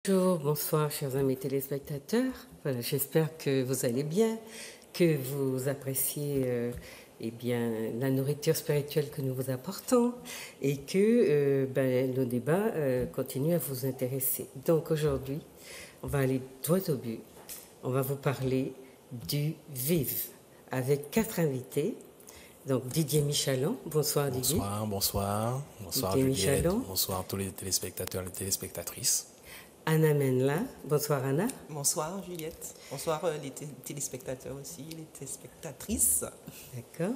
Bonjour, bonsoir, chers amis téléspectateurs. Voilà, j'espère que vous allez bien, que vous appréciez la nourriture spirituelle que nous vous apportons et que nos débats continuent à vous intéresser. Donc aujourd'hui, on va aller droit au but. On va vous parler du VIV avec 4 invités. Donc Didier Michalon, bonsoir Didier. Bonsoir Didier Juliette, Michalon. bonsoir tous les téléspectateurs et les téléspectatrices. Anna Menla, bonsoir Anna. Bonsoir Juliette, bonsoir les téléspectateurs aussi, les téléspectatrices. D'accord.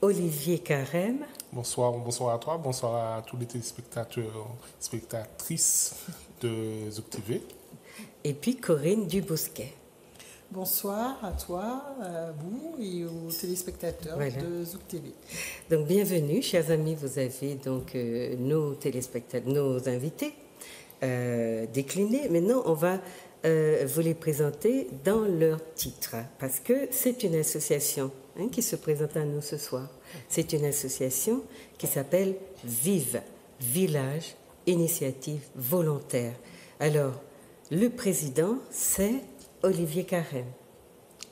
Olivier Carême. Bonsoir à toi, bonsoir à tous les téléspectateurs, spectatrices de Zouk TV. Et puis Corinne Dubousquet. Bonsoir à toi, à vous et aux téléspectateurs de Zouk TV. Donc bienvenue, chers amis, vous avez donc nos téléspectateurs, nos invités déclinés. Maintenant, on va vous les présenter dans leur titre, parce que c'est une association qui se présente à nous ce soir. C'est une association qui s'appelle VIV, Village Initiative Volontaire. Alors, le président, c'est Olivier Carême.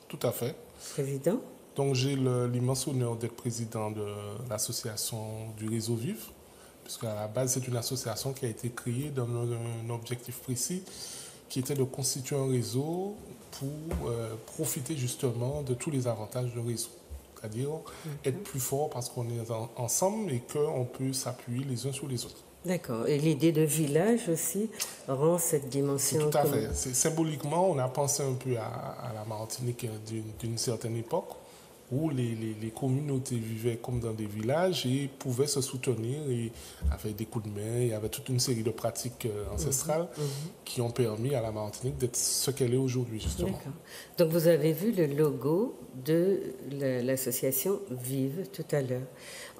Tout à fait. Président. Donc j'ai l'immense honneur d'être président de l'association du réseau VIV, puisque à la base c'est une association qui a été créée dans un objectif précis, qui était de constituer un réseau pour profiter justement de tous les avantages du réseau. C'est-à-dire être plus fort parce qu'on est ensemble et qu'on peut s'appuyer les uns sur les autres. D'accord. Et l'idée de village aussi rend cette dimension... Tout à fait. Symboliquement, on a pensé un peu à la Martinique d'une certaine époque où les communautés vivaient comme dans des villages et pouvaient se soutenir et avec des coups de main. Il y avait toute une série de pratiques ancestrales qui ont permis à la Martinique d'être ce qu'elle est aujourd'hui, justement. D'accord. Donc vous avez vu le logo de l'association Vive tout à l'heure.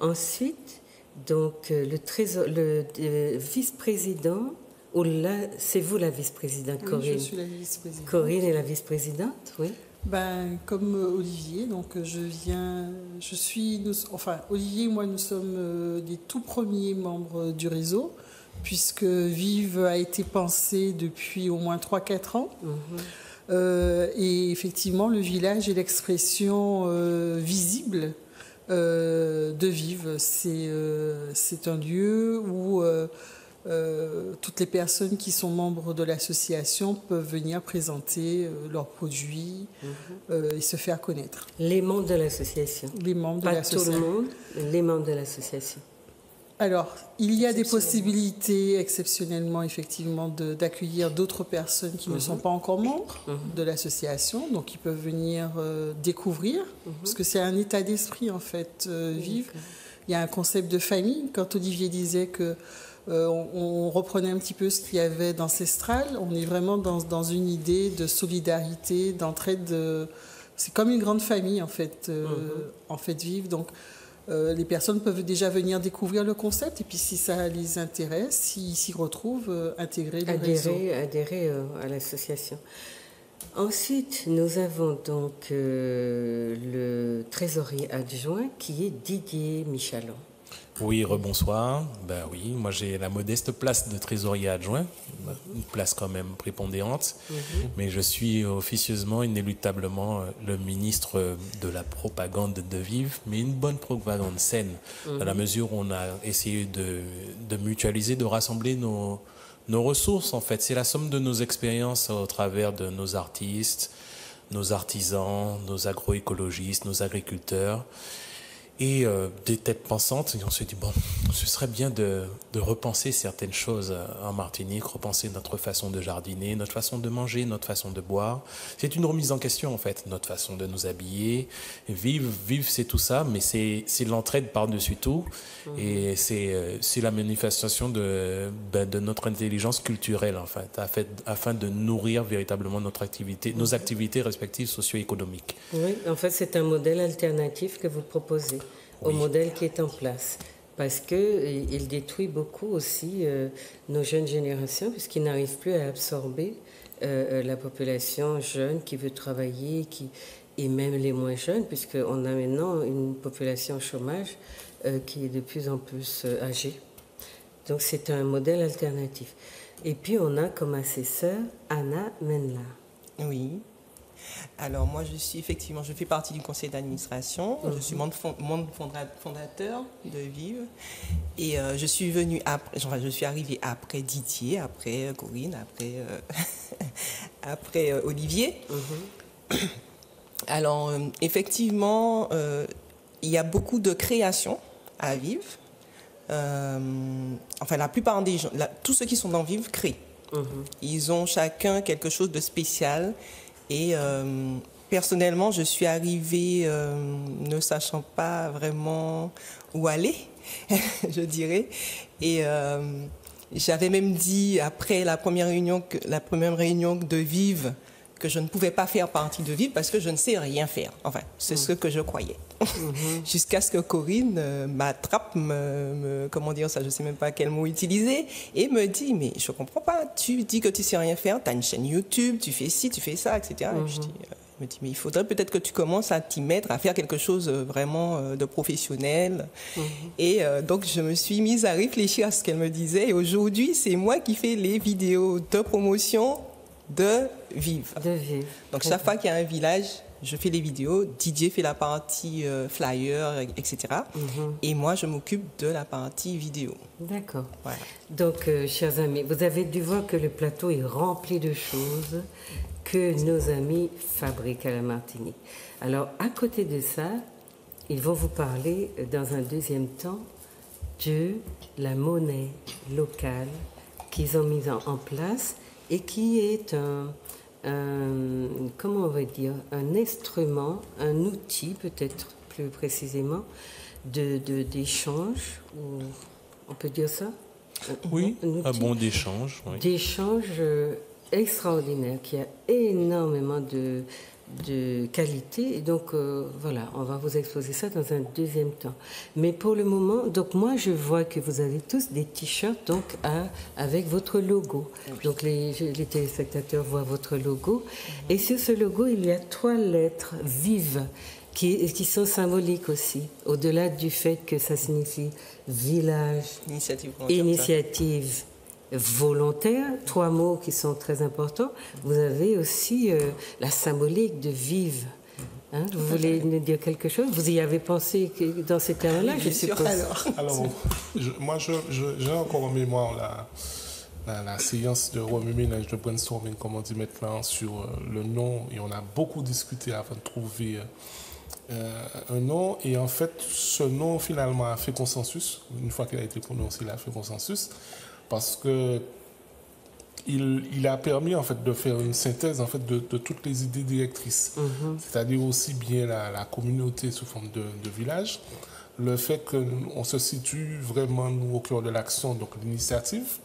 Ensuite... Donc, le vice-président, ou là, c'est vous la vice-présidente, Corinne? Oui, je suis la vice-présidente. Corinne est la vice-présidente, oui. Comme Olivier, donc Olivier et moi, nous sommes des tout premiers membres du réseau, puisque Vive a été pensé depuis au moins 3-4 ans. Et effectivement, le village est l'expression visible de Vive. C'est un lieu où toutes les personnes qui sont membres de l'association peuvent venir présenter leurs produits et se faire connaître. Les membres de l'association. Les membres de l'association. Pas tout le monde, les membres de l'association. Alors, il y a des possibilités exceptionnellement, effectivement, d'accueillir d'autres personnes qui ne sont pas encore membres de l'association, donc ils peuvent venir découvrir, parce que c'est un état d'esprit, en fait, vivre. Il y a un concept de famille. Quand Olivier disait que on reprenait un petit peu ce qu'il y avait d'ancestral, on est vraiment dans une idée de solidarité, d'entraide. C'est comme une grande famille, en fait, vivre. Donc, les personnes peuvent déjà venir découvrir le concept et puis si ça les intéresse, s'ils s'y retrouvent, intégrer le réseau. Adhérer à l'association. Ensuite, nous avons donc le trésorier adjoint qui est Didier Michalon. Oui, rebonsoir. Oui, moi j'ai la modeste place de trésorier adjoint, une place quand même prépondérante, mais je suis officieusement, inéluctablement le ministre de la propagande de Vive, mais une bonne propagande saine, dans la mesure où on a essayé de mutualiser, de rassembler nos ressources en fait. C'est la somme de nos expériences au travers de nos artistes, nos artisans, nos agroécologistes, nos agriculteurs. Et des têtes pensantes, et on se dit, bon, ce serait bien de repenser certaines choses en Martinique, repenser notre façon de jardiner, notre façon de manger, notre façon de boire. C'est une remise en question, en fait, notre façon de nous habiller. Vivre, c'est tout ça, mais c'est l'entraide par-dessus tout. Et c'est la manifestation de notre intelligence culturelle, en fait, afin de nourrir véritablement nos activités respectives socio-économiques. Oui, en fait, c'est un modèle alternatif que vous proposez au modèle qui est en place. Parce qu'il détruit beaucoup aussi nos jeunes générations, puisqu'ils n'arrivent plus à absorber la population jeune qui veut travailler, et même les moins jeunes, puisqu'on a maintenant une population au chômage qui est de plus en plus âgée. Donc c'est un modèle alternatif. Et puis on a comme assesseur Anna Menla. Oui. Alors moi, je fais partie du conseil d'administration. Je suis membre fondateur de Vive. Et je suis arrivée après Didier, après Corinne, après Olivier. Alors effectivement, il y a beaucoup de créations à Vive. Enfin, la plupart des gens, tous ceux qui sont dans Vive créent. Ils ont chacun quelque chose de spécial. Et personnellement, je suis arrivée ne sachant pas vraiment où aller, je dirais. Et j'avais même dit après la première réunion de Vive que je ne pouvais pas faire partie de Vive parce que je ne sais rien faire. Enfin, c'est ce que je croyais. Jusqu'à ce que Corinne m'attrape, comment dire ça, je ne sais même pas quel mot utiliser, et me dit, mais je ne comprends pas, tu dis que tu ne sais rien faire, tu as une chaîne YouTube, tu fais ci, tu fais ça, etc. Et je dis, me dit, mais il faudrait peut-être que tu commences à t'y mettre, à faire quelque chose vraiment de professionnel. Et donc, je me suis mise à réfléchir à ce qu'elle me disait, et aujourd'hui, c'est moi qui fais les vidéos de promotion de Vive. Donc, chaque fois qu'il y a un village, je fais les vidéos, Didier fait la partie flyer, etc. Et moi, je m'occupe de la partie vidéo. D'accord. Voilà. Donc, chers amis, vous avez dû voir que le plateau est rempli de choses que nos amis fabriquent à la Martinique. Alors, à côté de ça, ils vont vous parler, dans un deuxième temps, de la monnaie locale qu'ils ont mise en place et qui est comment on va dire, un instrument, un outil peut-être plus précisément, d'échange, ou on peut dire ça? Oui, un bon d'échange. Oui. D'échange extraordinaire, qui a énormément de qualité. Et donc, voilà, on va vous exposer ça dans un deuxième temps. Mais pour le moment, donc moi, je vois que vous avez tous des t-shirts donc, avec votre logo. Donc, les téléspectateurs voient votre logo. Et sur ce logo, il y a 3 lettres vives qui sont symboliques aussi, au-delà du fait que ça signifie village, initiative volontaire, 3 mots qui sont très importants. Vous avez aussi la symbolique de Vive. Hein, vous voulez nous dire quelque chose? Vous y avez pensé dans ces termes-là, je suppose. Alors moi, j'ai encore en mémoire la séance de remue-ménage, de brainstorming, comme on dit maintenant, sur le nom. Et on a beaucoup discuté avant de trouver un nom. Et en fait, ce nom, finalement, a fait consensus. Une fois qu'il a été prononcé, il a fait consensus. Parce que il a permis en fait de faire une synthèse en fait de toutes les idées directrices, c'est-à-dire aussi bien la communauté sous forme de village, le fait qu'on se situe vraiment nous au cœur de l'action, donc l'initiative,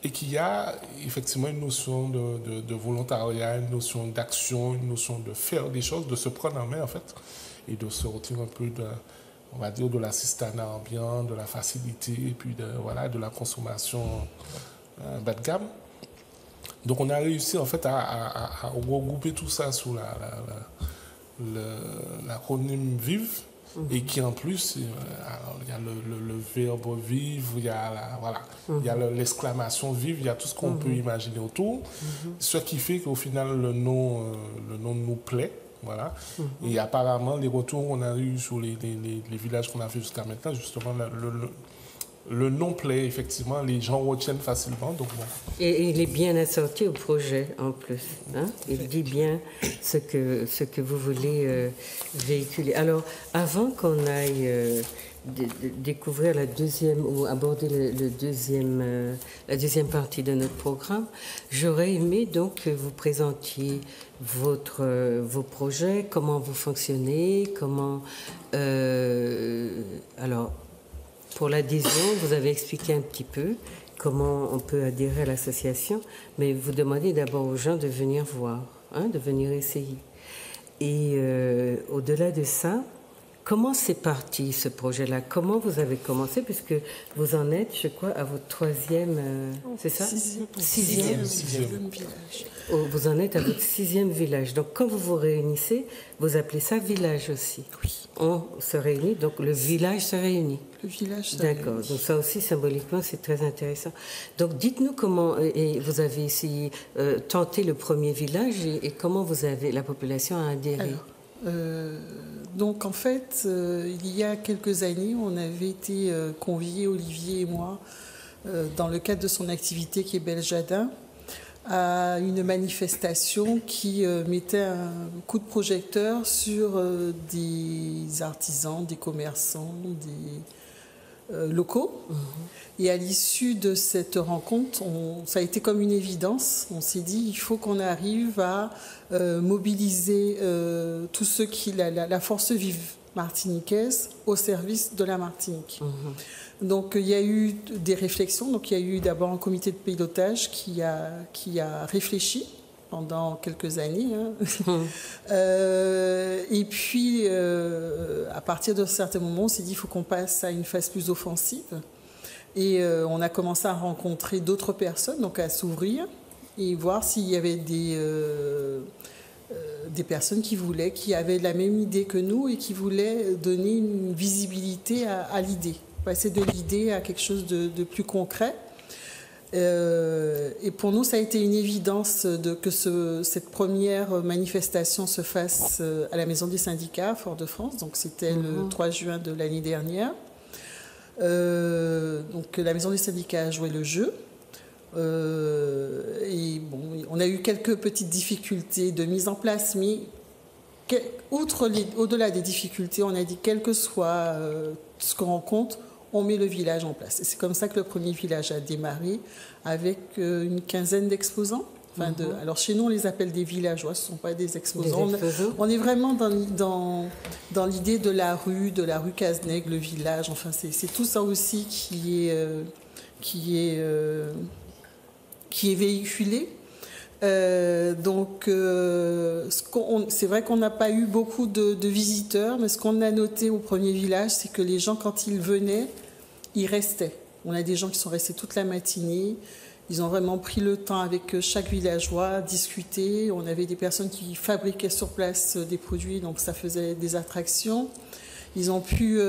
et qu'il y a effectivement une notion de volontariat, une notion d'action, une notion de faire des choses, de se prendre en main en fait, et de sortir un peu on va dire de l'assistanat ambiant, de la facilité, et puis de la consommation bas de gamme. Donc on a réussi en fait à regrouper tout ça sous l'acronyme VIVE, et qui en plus, il y a le verbe vivre, il y a l'exclamation vive, il y a tout ce qu'on peut imaginer autour, ce qui fait qu'au final le nom nous plaît. Voilà. Et apparemment, les retours qu'on a eu sur les villages qu'on a fait jusqu'à maintenant, justement, le nom plaît, effectivement, les gens retiennent facilement. Donc bon. Et il est bien assorti au projet, en plus. Hein? Il dit bien ce que vous voulez véhiculer. Alors, avant qu'on aille découvrir la deuxième, ou aborder la deuxième partie de notre programme, j'aurais aimé donc que vous présentiez vos projets, comment vous fonctionnez, comment... alors, pour l'adhésion, vous avez expliqué un petit peu comment on peut adhérer à l'association, mais vous demandez d'abord aux gens de venir voir, de venir essayer. Et au-delà de ça, comment c'est parti ce projet-là? Comment vous avez commencé? Puisque vous en êtes, je crois, à votre 3e, c'est ça? Sixième village. Oh, vous en êtes à votre 6e village. Donc quand vous vous réunissez, vous appelez ça village aussi? Oui. On se réunit, donc le village se réunit? Le village se D'accord, réunit. donc ça aussi symboliquement c'est très intéressant. Donc dites-nous comment et vous avez essayé tenté le premier village et comment la population a adhéré? Donc en fait, il y a quelques années, on avait été conviés, Olivier et moi, dans le cadre de son activité qui est Beljadin, à une manifestation qui mettait un coup de projecteur sur des artisans, des commerçants, des locaux. Et à l'issue de cette rencontre, ça a été comme une évidence. On s'est dit, il faut qu'on arrive à mobiliser tous ceux qui la force vive martiniquaise au service de la Martinique. Donc il y a eu des réflexions. Donc il y a eu d'abord un comité de pilotage qui a réfléchi pendant quelques années. Et puis à partir d'un certain moment, on s'est dit il faut qu'on passe à une phase plus offensive. Et on a commencé à rencontrer d'autres personnes, donc à s'ouvrir et voir s'il y avait des personnes qui avaient la même idée que nous et qui voulaient donner une visibilité à l'idée, passer de l'idée à quelque chose de plus concret. Et pour nous, ça a été une évidence que cette première manifestation se fasse à la Maison des syndicats à Fort-de-France. Donc c'était le 3 juin de l'année dernière. Donc la Maison des syndicats a joué le jeu. Et bon, on a eu quelques petites difficultés de mise en place, mais au-delà des difficultés, on a dit quel que soit ce qu'on rencontre, on met le village en place. Et c'est comme ça que le premier village a démarré avec une quinzaine d'exposants. Enfin alors chez nous, on les appelle des villageois, ce ne sont pas des exposants. On est vraiment dans l'idée de la rue Cazenègue, le village. Enfin, c'est tout ça aussi qui est véhiculé. Donc, c'est vrai qu'on n'a pas eu beaucoup de visiteurs, mais ce qu'on a noté au premier village, c'est que les gens, quand ils venaient, ils restaient. On a des gens qui sont restés toute la matinée. Ils ont vraiment pris le temps avec chaque villageois, discuter. On avait des personnes qui fabriquaient sur place des produits, donc ça faisait des attractions. Ils ont pu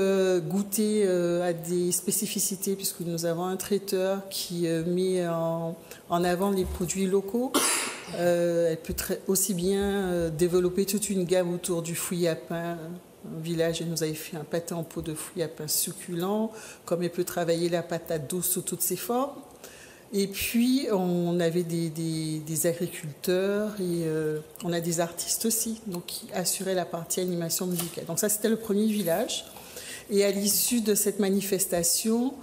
goûter à des spécificités, puisque nous avons un traiteur qui met en avant les produits locaux. Elle peut aussi bien développer toute une gamme autour du fouillis à pain. Un village, elle nous avait fait un pâté en pot de fouillis à pain succulent, comme elle peut travailler la patate douce sous toutes ses formes. Et puis, on avait des agriculteurs et on a des artistes aussi, donc qui assuraient la partie animation musicale. Donc ça, c'était le premier village. Et à l'issue de cette manifestation,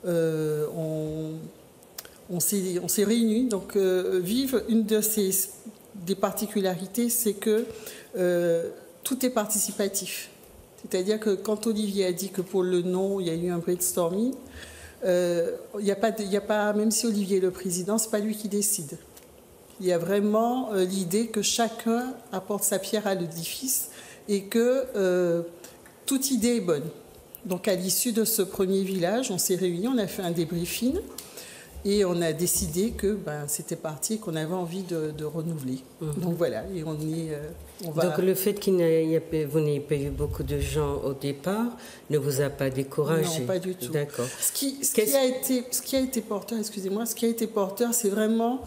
on s'est réunis. Donc, Vive, une des particularités, c'est que tout est participatif. C'est-à-dire que quand Olivier a dit que pour le nom, il y a eu un brainstorming, y a pas, même si Olivier est le président, ce n'est pas lui qui décide. Il y a vraiment l'idée que chacun apporte sa pierre à l'édifice et que toute idée est bonne. Donc à l'issue de ce premier village, on s'est réunis, on a fait un débriefing et on a décidé que c'était parti et qu'on avait envie de renouveler. Donc voilà, et on va... Donc le fait vous n'ayez pas eu beaucoup de gens au départ ne vous a pas découragé? Non, pas du tout. D'accord. Ce qui a été porteur, excusez-moi, ce qui a été porteur, c'est vraiment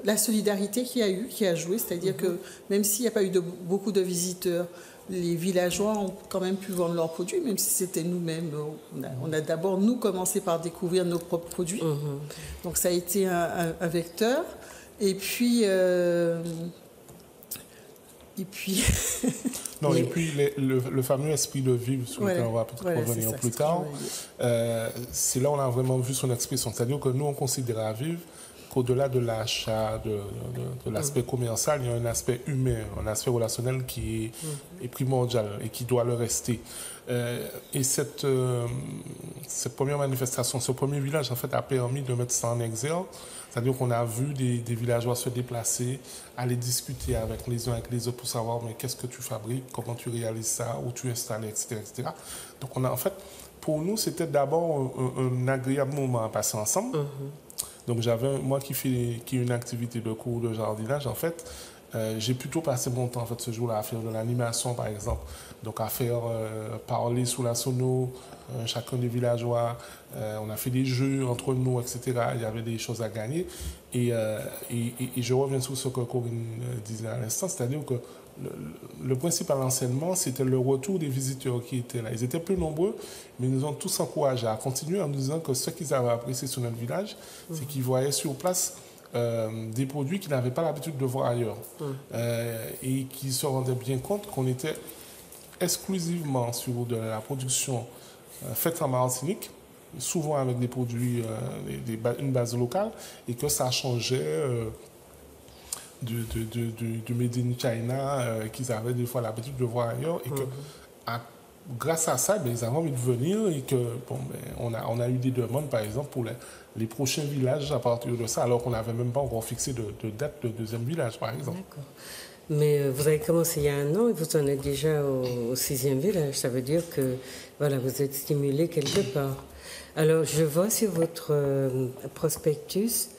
la solidarité qui a joué, c'est-à-dire que même s'il n'y a pas eu beaucoup de visiteurs, les villageois ont quand même pu vendre leurs produits, même si c'était nous-mêmes. On a d'abord, nous, commencé par découvrir nos propres produits. Donc ça a été un vecteur. Et puis... Non, et puis le fameux esprit de vivre, sur lequel on va peut-être revenir plus tard, c'est là où on a vraiment vu son expression. C'est-à-dire que nous, on considère à vivre qu'au-delà de l'achat, de l'aspect commercial, il y a un aspect humain, un aspect relationnel qui est primordial et qui doit le rester. Et cette première manifestation, ce premier village, en fait, a permis de mettre ça en exergue. C'est-à-dire qu'on a vu des villageois se déplacer, aller discuter avec les uns avec les autres pour savoir mais qu'est-ce que tu fabriques, comment tu réalises ça, où tu installes, etc., etc. Donc on a en fait, pour nous, c'était d'abord un agréable moment à passer ensemble. Donc moi qui ai une activité de cours de jardinage, en fait, j'ai plutôt passé mon temps en fait, ce jour-là à faire de l'animation, par exemple. Donc à faire parler sous la sono, chacun des villageois. On a fait des jeux entre nous, etc. Il y avait des choses à gagner. Et je reviens sur ce que Corinne disait à l'instant, c'est-à-dire que le principal enseignement, c'était le retour des visiteurs qui étaient là. Ils étaient peu nombreux, mais ils nous ont tous encouragés à continuer en nous disant que ce qu'ils avaient apprécié sur notre village, c'est qu'ils voyaient sur place des produits qu'ils n'avaient pas l'habitude de voir ailleurs. Et qu'ils se rendaient bien compte qu'on était exclusivement sur de la production faite en Martinique, souvent avec des produits, une base locale, et que ça changeait du Made in China qu'ils avaient des fois l'habitude de voir ailleurs, et que grâce à ça, ils avaient envie de venir, et que on a eu des demandes, par exemple, pour les prochains villages à partir de ça, alors qu'on n'avait même pas encore fixé de date de deuxième village, par exemple. D'accord. Mais vous avez commencé il y a 1 an et vous en êtes déjà au 6e village. Ça veut dire que voilà, vous êtes stimulé quelque part. Alors, je vois sur votre prospectus,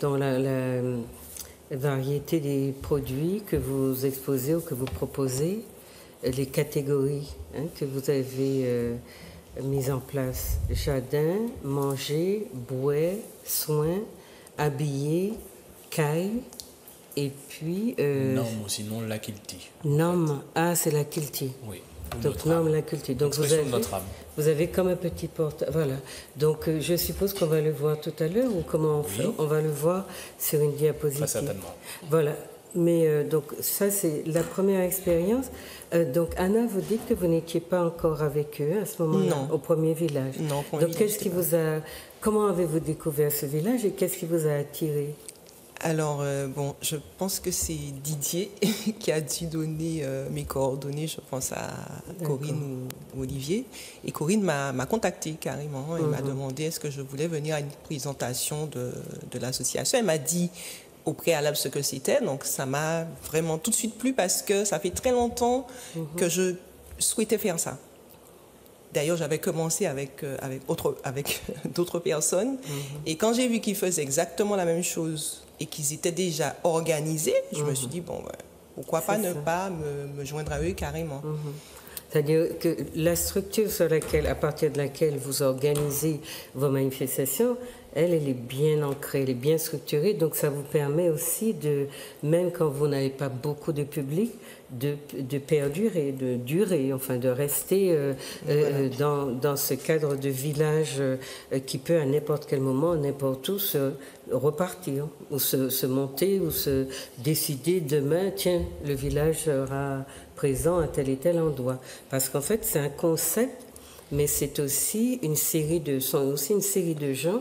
dans la variété des produits que vous exposez ou que vous proposez, les catégories que vous avez mises en place. Jardin, manger, bouet, soins, habiller, caille. Et puis... Norme, ou sinon la Kilti. Norme, c'est la Kilti. Oui. Donc norme, la Kilti. Donc vous avez comme un petit porte. Voilà. Donc je suppose qu'on va le voir tout à l'heure, ou comment on fait. On va le voir sur une diapositive. Très certainement. Voilà. Mais donc ça, c'est la première expérience. Donc Anna, vous dites que vous n'étiez pas encore avec eux à ce moment-là, au premier village. Non, donc qu'est-ce qui vous a... Comment avez-vous découvert ce village et qu'est-ce qui vous a attiré? Alors, je pense que c'est Didier qui a dû donner mes coordonnées, je pense à Corinne ou Olivier. Et Corinne m'a contactée carrément. Elle m'a demandé est-ce que je voulais venir à une présentation de l'association. Elle m'a dit au préalable ce que c'était. Donc, ça m'a vraiment tout de suite plu parce que ça fait très longtemps que je souhaitais faire ça. D'ailleurs, j'avais commencé avec d'autres personnes. Et quand j'ai vu qu'ils faisaient exactement la même chose et qu'ils étaient déjà organisés, je me suis dit, pourquoi pas ne pas me joindre à eux carrément. C'est-à-dire que la structure à partir de laquelle vous organisez vos manifestations, elle est bien ancrée, elle est bien structurée. Donc ça vous permet aussi même quand vous n'avez pas beaucoup de public, de perdurer, de durer, enfin de rester dans ce cadre de village qui peut à n'importe quel moment, n'importe où, se repartir ou se monter ou se décider demain, tiens, le village sera présent à tel et tel endroit. Parce qu'en fait, c'est un concept, mais c'est aussi une série de gens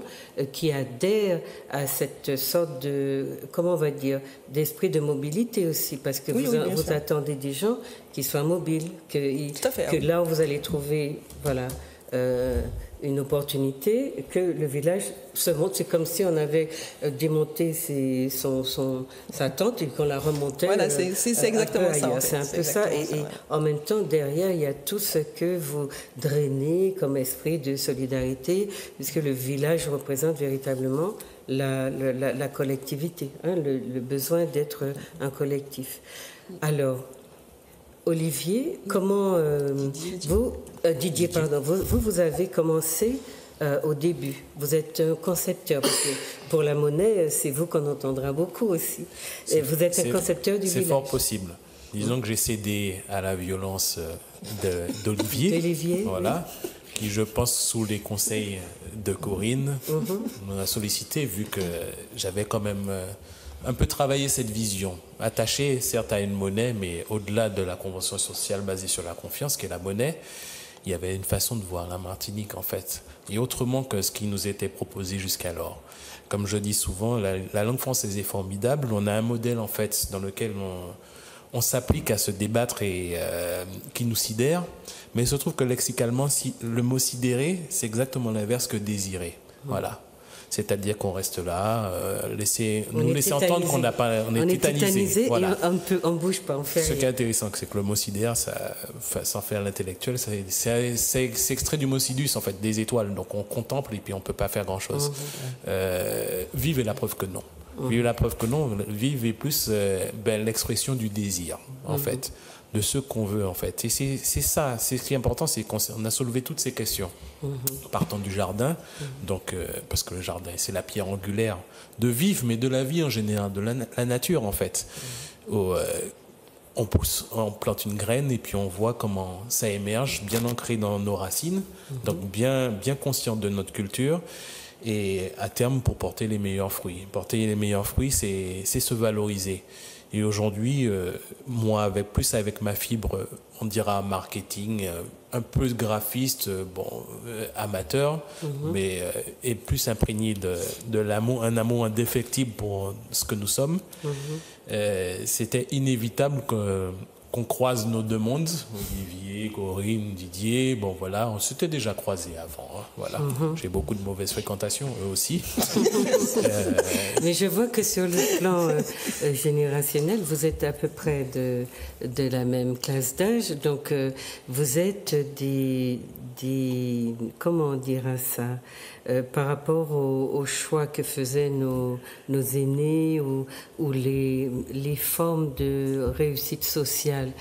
qui adhèrent à cette sorte de, comment on va dire, d'esprit de mobilité aussi, parce que vous attendez des gens qui soient mobiles, que là où vous allez trouver, voilà, une opportunité, que le village se monte. C'est comme si on avait démonté sa tente et qu'on la remontait. Voilà, c'est exactement ça. En fait. C'est un peu ça. Et en même temps, derrière, il y a tout ce que vous drainez comme esprit de solidarité, puisque le village représente véritablement la collectivité, le besoin d'être un collectif. Alors, Olivier, comment Didier, pardon, vous avez commencé au début. Vous êtes un concepteur, parce que pour la monnaie, c'est vous qu'on entendra beaucoup aussi. Et vous êtes un concepteur du village. C'est fort possible. Disons que j'ai cédé à la violence d'Olivier, voilà, qui, je pense, sous les conseils de Corinne, m'a sollicité, vu que j'avais quand même un peu travaillé cette vision, attachée certes à une monnaie, mais au-delà de la convention sociale basée sur la confiance, qui est la monnaie. il y avait une façon de voir la Martinique, en fait, et autrement que ce qui nous était proposé jusqu'alors. Comme je dis souvent, la langue française est formidable. On a un modèle, en fait, dans lequel on s'applique à se débattre et qui nous sidère. Mais il se trouve que lexicalement, le mot sidérer, c'est exactement l'inverse que désirer. Voilà. C'est-à-dire qu'on reste là, laisser entendre qu'on n'a pas, on est tétanisé. Voilà. Et on bouge pas, on fait rien. Ce qui est intéressant, c'est que le mot sidère, sans faire l'intellectuel, c'est extrait du mot sidus, en fait, des étoiles. Donc on contemple et puis on peut pas faire grand-chose. Vive est la preuve que non. Vive est la preuve que non. Vive est plus l'expression du désir, en fait, de ce qu'on veut, en fait. Et c'est ça, c'est ce qui est important, c'est qu'on a soulevé toutes ces questions. Partant du jardin, donc, parce que le jardin, c'est la pierre angulaire de vivre, mais de la vie en général, de la nature, en fait. On plante une graine et puis on voit comment ça émerge, bien ancré dans nos racines, donc bien conscient de notre culture. Et à terme, pour porter les meilleurs fruits. Porter les meilleurs fruits, c'est se valoriser. Et aujourd'hui, moi, avec ma fibre, on dira marketing, un peu graphiste, amateur, mais et plus imprégné de l'amour, un amour indéfectible pour ce que nous sommes. C'était inévitable qu'on croise nos deux mondes, Olivier, Corinne, Didier, bon voilà, on s'était déjà croisés avant, hein, voilà. J'ai beaucoup de mauvaises fréquentations, eux aussi. Mais je vois que sur le plan générationnel, vous êtes à peu près de la même classe d'âge, donc vous êtes des comment on dira ça, par rapport au choix que faisaient nos aînés ou les formes de réussite sociale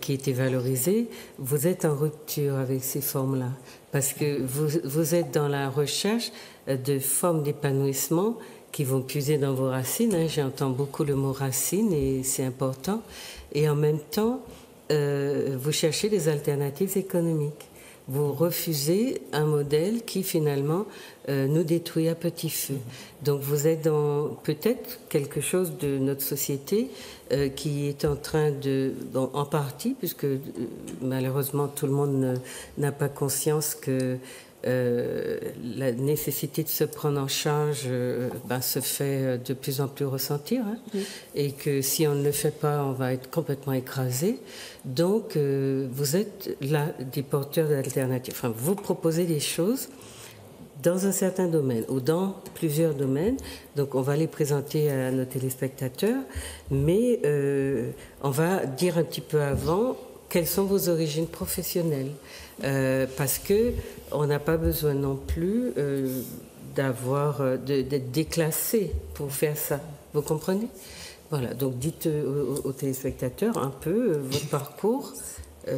qui étaient valorisées, vous êtes en rupture avec ces formes-là, parce que vous êtes dans la recherche de formes d'épanouissement qui vont puiser dans vos racines, hein. J'entends beaucoup le mot racine et c'est important, et en même temps vous cherchez des alternatives économiques. Vous refusez un modèle qui finalement nous détruit à petit feu. Donc vous êtes dans peut-être quelque chose de notre société qui est en train en partie, puisque malheureusement tout le monde n'a pas conscience que la nécessité de se prendre en charge se fait de plus en plus ressentir, hein, et que si on ne le fait pas, on va être complètement écrasé. Donc, vous êtes là des porteurs d'alternatives. Enfin, vous proposez des choses dans un certain domaine ou dans plusieurs domaines. Donc, on va les présenter à nos téléspectateurs, mais on va dire un petit peu avant quelles sont vos origines professionnelles, parce que on n'a pas besoin non plus d'être déclassé pour faire ça. Vous comprenez? Voilà, donc dites aux téléspectateurs un peu votre parcours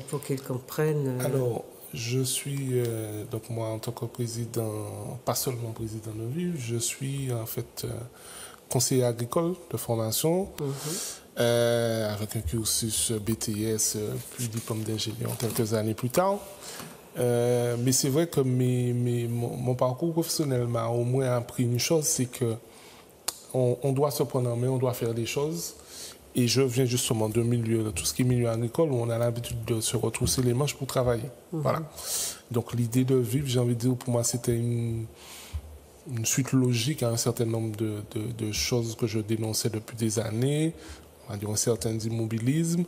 pour qu'ils comprennent. Alors, je suis, donc moi en tant que président, pas seulement président de Vive, je suis en fait conseiller agricole de formation, avec un cursus BTS, puis diplôme d'ingénieur quelques années plus tard. Mais c'est vrai que mon parcours professionnel m'a au moins appris une chose, c'est que on doit se prendre en main, on doit faire des choses. Et je viens justement de tout ce qui est milieu agricole, où on a l'habitude de se retrousser les manches pour travailler. Voilà. Donc l'idée de vivre, j'ai envie de dire, pour moi, c'était une suite logique à un certain nombre de choses que je dénonçais depuis des années, on va dire un certain immobilisme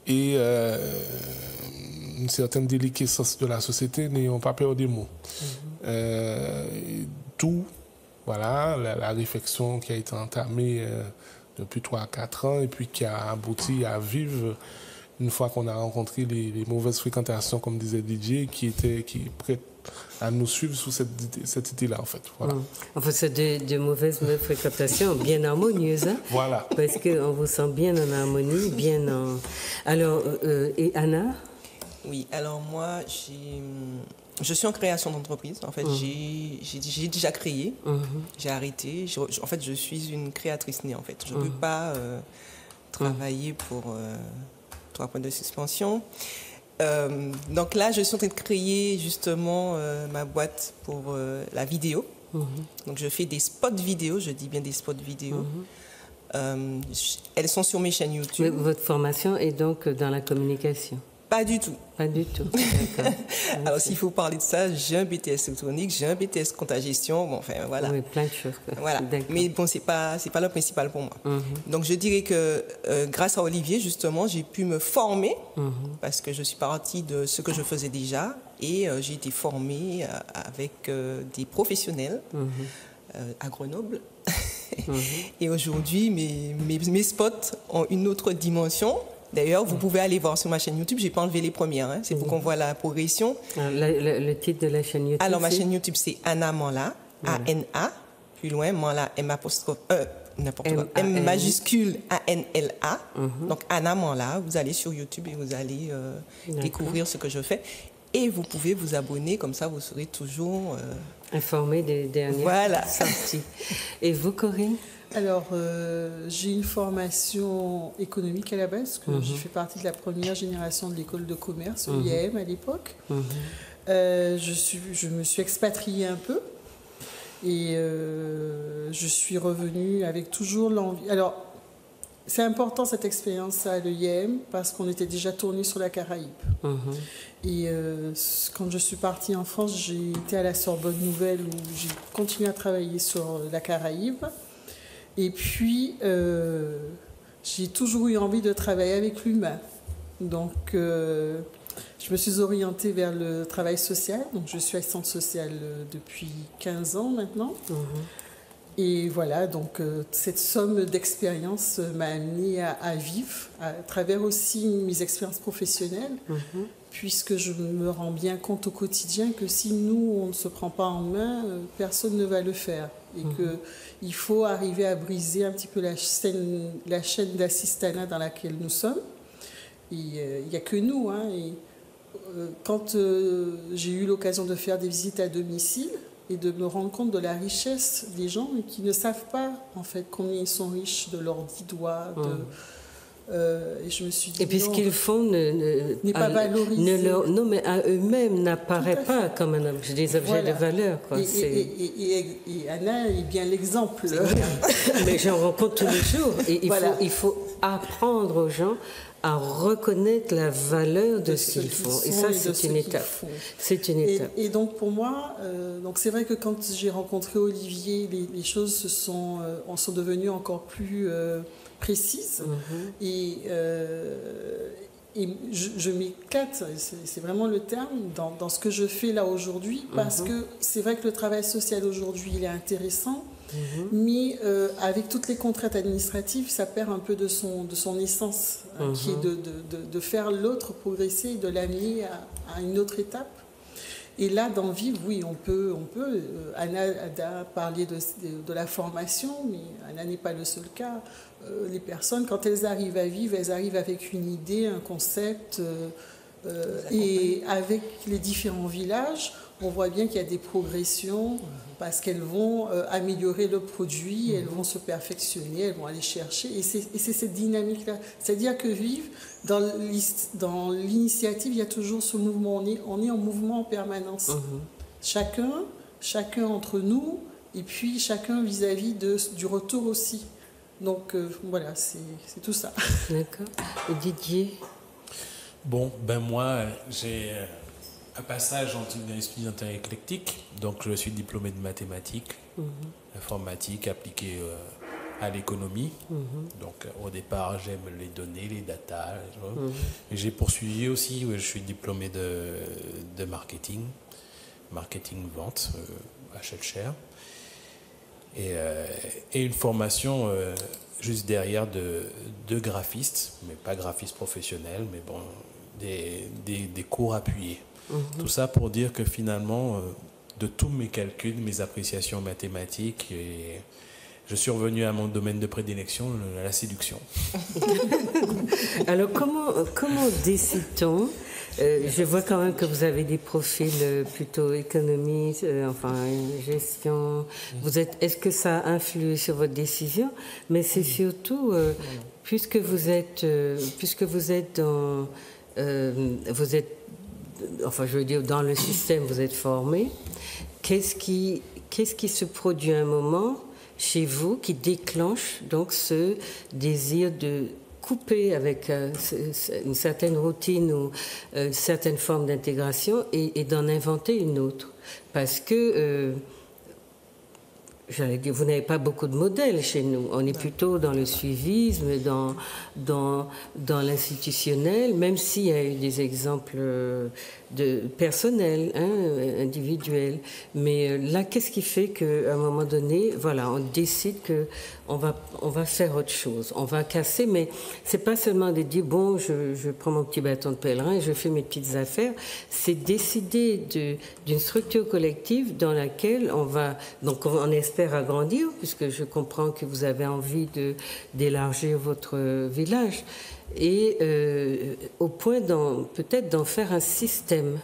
et une certaine déliquescence de la société, n'ayons pas peur des mots. Tout, voilà, la réflexion qui a été entamée depuis 3 à 4 ans et puis qui a abouti à vivre une fois qu'on a rencontré les mauvaises fréquentations, comme disait Didier, qui est prêt à nous suivre sous cette idée-là, en fait. Voilà. Enfin, c'est de mauvaises fréquentations bien harmonieuses. Hein? Voilà. Parce qu'on vous sent bien en harmonie, bien en... Alors, et Anna? Oui, alors moi, je suis en création d'entreprise. En fait, j'ai déjà créé, j'ai arrêté. En fait, je suis une créatrice née, en fait. Je ne peux pas travailler pour 3 points de suspension. Donc là, je suis en train de créer justement ma boîte pour la vidéo. Donc je fais des spots vidéo, je dis bien des spots vidéo. Elles sont sur mes chaînes YouTube. Votre formation est donc dans la communication? Pas du tout. Pas du tout. D'accord. Alors, s'il faut parler de ça, j'ai un BTS électronique, j'ai un BTS compta gestion, bon, enfin, voilà. Oui, plein de choses. Voilà. Mais bon, c'est pas le principal pour moi. Donc, je dirais que grâce à Olivier, justement, j'ai pu me former parce que je suis partie de ce que je faisais déjà et j'ai été formée avec des professionnels à Grenoble. Et aujourd'hui, mes spots ont une autre dimension. D'ailleurs, vous pouvez aller voir sur ma chaîne YouTube. Je n'ai pas enlevé les premières. Hein. C'est pour qu'on voit la progression. Le titre de la chaîne YouTube. Alors, ma chaîne YouTube, c'est Anna Manla. A-N-A. Plus loin, Manla, M majuscule A-N-L-A. Donc, Anna Manla. Vous allez sur YouTube et vous allez découvrir ce que je fais. Et vous pouvez vous abonner. Comme ça, vous serez toujours informé des dernières sorties. Et vous, Corinne? Alors, j'ai une formation économique à la base, parce que j'ai fait partie de la première génération de l'école de commerce, l'IAM à l'époque. Je me suis expatriée un peu et je suis revenue avec toujours l'envie. Alors, c'est important cette expérience à l'IAM parce qu'on était déjà tourné sur la Caraïbe. Et quand je suis partie en France, j'ai été à la Sorbonne Nouvelle où j'ai continué à travailler sur la Caraïbe. Et puis, j'ai toujours eu envie de travailler avec l'humain. Donc, je me suis orientée vers le travail social. Donc, je suis assistante sociale depuis 15 ans maintenant. Et voilà, donc, cette somme d'expérience m'a amenée à vivre, à travers aussi mes expériences professionnelles, puisque je me rends bien compte au quotidien que si nous, on ne se prend pas en main, personne ne va le faire. Et qu'il faut arriver à briser un petit peu la chaîne d'assistanat dans laquelle nous sommes. Il n'y a que nous. Hein, et, quand j'ai eu l'occasion de faire des visites à domicile et de me rendre compte de la richesse des gens qui ne savent pas en fait combien ils sont riches de leurs 10 doigts. Et je me suis dit, et puis ce qu'ils font n'est pas valorisé. Non, mais à eux-mêmes n'apparaît pas comme des objets de valeur. Quoi. Et Anna est bien l'exemple. Mais j'en rencontre tous les jours. Et il faut apprendre aux gens à reconnaître la valeur de ce qu'ils font. Et ça, c'est une étape. C'est une étape. Et donc, pour moi, c'est vrai que quand j'ai rencontré Olivier, les choses sont devenues encore plus précises. Et je m'éclate, c'est vraiment le terme, dans ce que je fais là aujourd'hui, parce que c'est vrai que le travail social aujourd'hui, il est intéressant, mais avec toutes les contraintes administratives, ça perd un peu de son essence, qui est de faire l'autre progresser et de l'amener à une autre étape. Et là, dans Vivre, oui, on peut. Anna a parlé de la formation, mais Anna n'est pas le seul cas. Les personnes, quand elles arrivent à Vivre, elles arrivent avec une idée, un concept. Et avec les différents villages, on voit bien qu'il y a des progressions parce qu'elles vont améliorer le produit, elles vont se perfectionner, elles vont aller chercher. Et c'est cette dynamique-là. C'est-à-dire que Vivre, dans l'initiative, il y a toujours ce mouvement. On est en mouvement en permanence. Chacun entre nous, et puis chacun vis-à-vis du retour aussi. Donc voilà, c'est tout ça. D'accord. Et Didier? Bon, moi, j'ai un passage dans une esprit interéclectique. Donc, je suis diplômé de mathématiques, informatique appliquée à l'économie. Donc, au départ, j'aime les données, les data. Et j'ai poursuivi aussi, je suis diplômé de marketing vente à Schellcher. Et une formation juste derrière de graphiste, mais pas graphiste professionnel, mais bon, des cours appuyés. Tout ça pour dire que finalement, de tous mes calculs, mes appréciations mathématiques, je suis revenu à mon domaine de prédilection, la séduction. Alors, comment décide-t-on je vois quand même que vous avez des profils plutôt économie, gestion. Est-ce que ça influe sur votre décision? Mais c'est surtout, puisque vous êtes dans, dans le système, vous êtes formé. Qu'est-ce qui se produit à un moment chez vous qui déclenche donc ce désir de couper avec une certaine routine ou une certaine forme d'intégration et d'en inventer une autre. Parce que, j'allais dire, vous n'avez pas beaucoup de modèles chez nous. On est plutôt dans le suivisme, dans l'institutionnel, même s'il y a eu des exemples personnels, individuels. Mais là, qu'est-ce qui fait qu'à un moment donné, voilà, on décide qu'on va faire autre chose. On va casser, mais c'est pas seulement de dire, bon, je prends mon petit bâton de pèlerin et je fais mes petites affaires. C'est décider d'une structure collective dans laquelle donc on espère agrandir, puisque je comprends que vous avez envie d'élargir votre village, et au point peut-être d'en faire un système.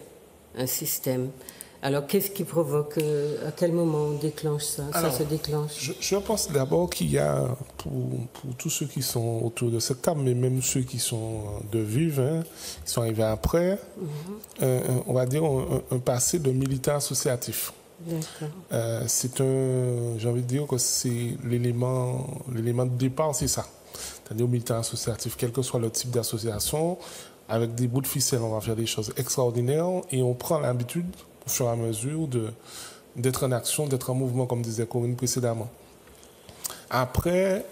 Alors, qu'est-ce qui provoque, à quel moment on déclenche ça? Alors, ça se déclenche. Je pense d'abord qu'il y a, pour tous ceux qui sont autour de cette table, mais même ceux qui sont de Vive, qui sont arrivés après, on va dire un passé de militant associatif. D'accord. J'ai envie de dire que c'est l'élément de départ, c'est ça. C'est-à-dire militant associatif, quel que soit le type d'association, avec des bouts de ficelle, on va faire des choses extraordinaires et on prend l'habitude, au fur et à mesure, d'être en action, d'être en mouvement, comme disait Corinne précédemment. Après,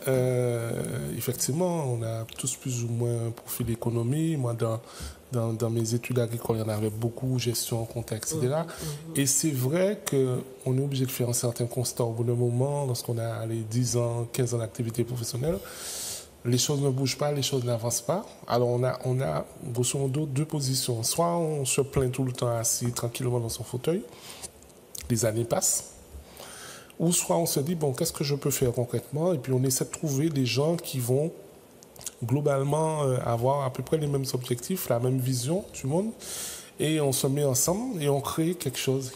effectivement, on a tous plus ou moins un profil d'économie. Moi, dans mes études agricoles, il y en avait beaucoup, gestion, compta, etc. Et c'est vrai qu'on est obligé de faire un certain constat au bout d'un moment, lorsqu'on a les 10 ans, 15 ans d'activité professionnelle. Les choses ne bougent pas, les choses n'avancent pas. Alors on a grosso modo deux positions. Soit on se plaint tout le temps assis tranquillement dans son fauteuil, les années passent, ou soit on se dit, bon, qu'est-ce que je peux faire concrètement? Et puis on essaie de trouver des gens qui vont globalement avoir à peu près les mêmes objectifs, la même vision du monde. Et on se met ensemble et on crée quelque chose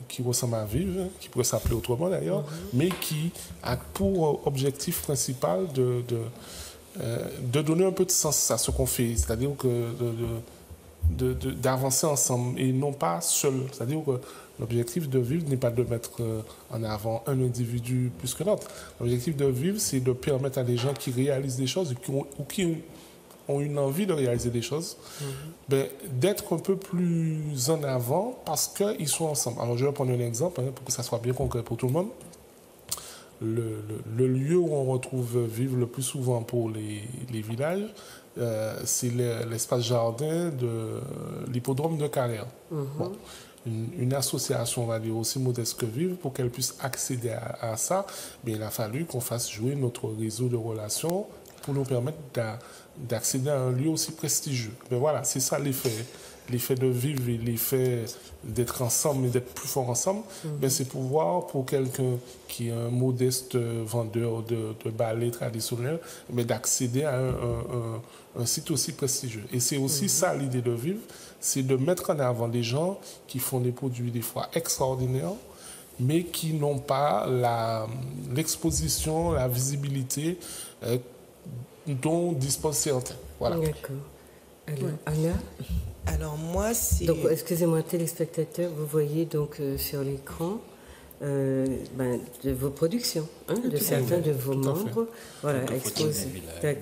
qui ressemble à Vive, qui pourrait s'appeler autrement d'ailleurs, mais qui a pour objectif principal de donner un peu de sens à ce qu'on fait, c'est-à-dire d'avancer ensemble et non pas seul. C'est-à-dire que l'objectif de Vive n'est pas de mettre en avant un individu plus que l'autre. L'objectif de Vive, c'est de permettre à des gens qui réalisent des choses ou qui ont une envie de réaliser des choses, d'être un peu plus en avant parce qu'ils sont ensemble. Alors je vais prendre un exemple pour que ça soit bien concret pour tout le monde. Le lieu où on retrouve Vive le plus souvent pour les villages, c'est l'espace jardin de l'hippodrome de Carrière. Bon, une association, on va dire, aussi modeste que Vive, pour qu'elle puisse accéder à ça, mais il a fallu qu'on fasse jouer notre réseau de relations pour nous permettre d'accéder à un lieu aussi prestigieux. Mais voilà, c'est ça l'effet. L'effet de Vive et l'effet d'être ensemble et d'être plus fort ensemble, c'est pouvoir, pour quelqu'un qui est un modeste vendeur de balais traditionnels, d'accéder à un site aussi prestigieux. Et c'est aussi ça l'idée de Vive, c'est de mettre en avant des gens qui font des produits des fois extraordinaires, mais qui n'ont pas l'exposition, la visibilité dont disposent certains. Voilà. D'accord. Alors, Anna? Alors moi, c'est... Donc, excusez-moi, téléspectateurs, vous voyez donc sur l'écran de vos productions, de certains de vos membres, voilà, exposés. Des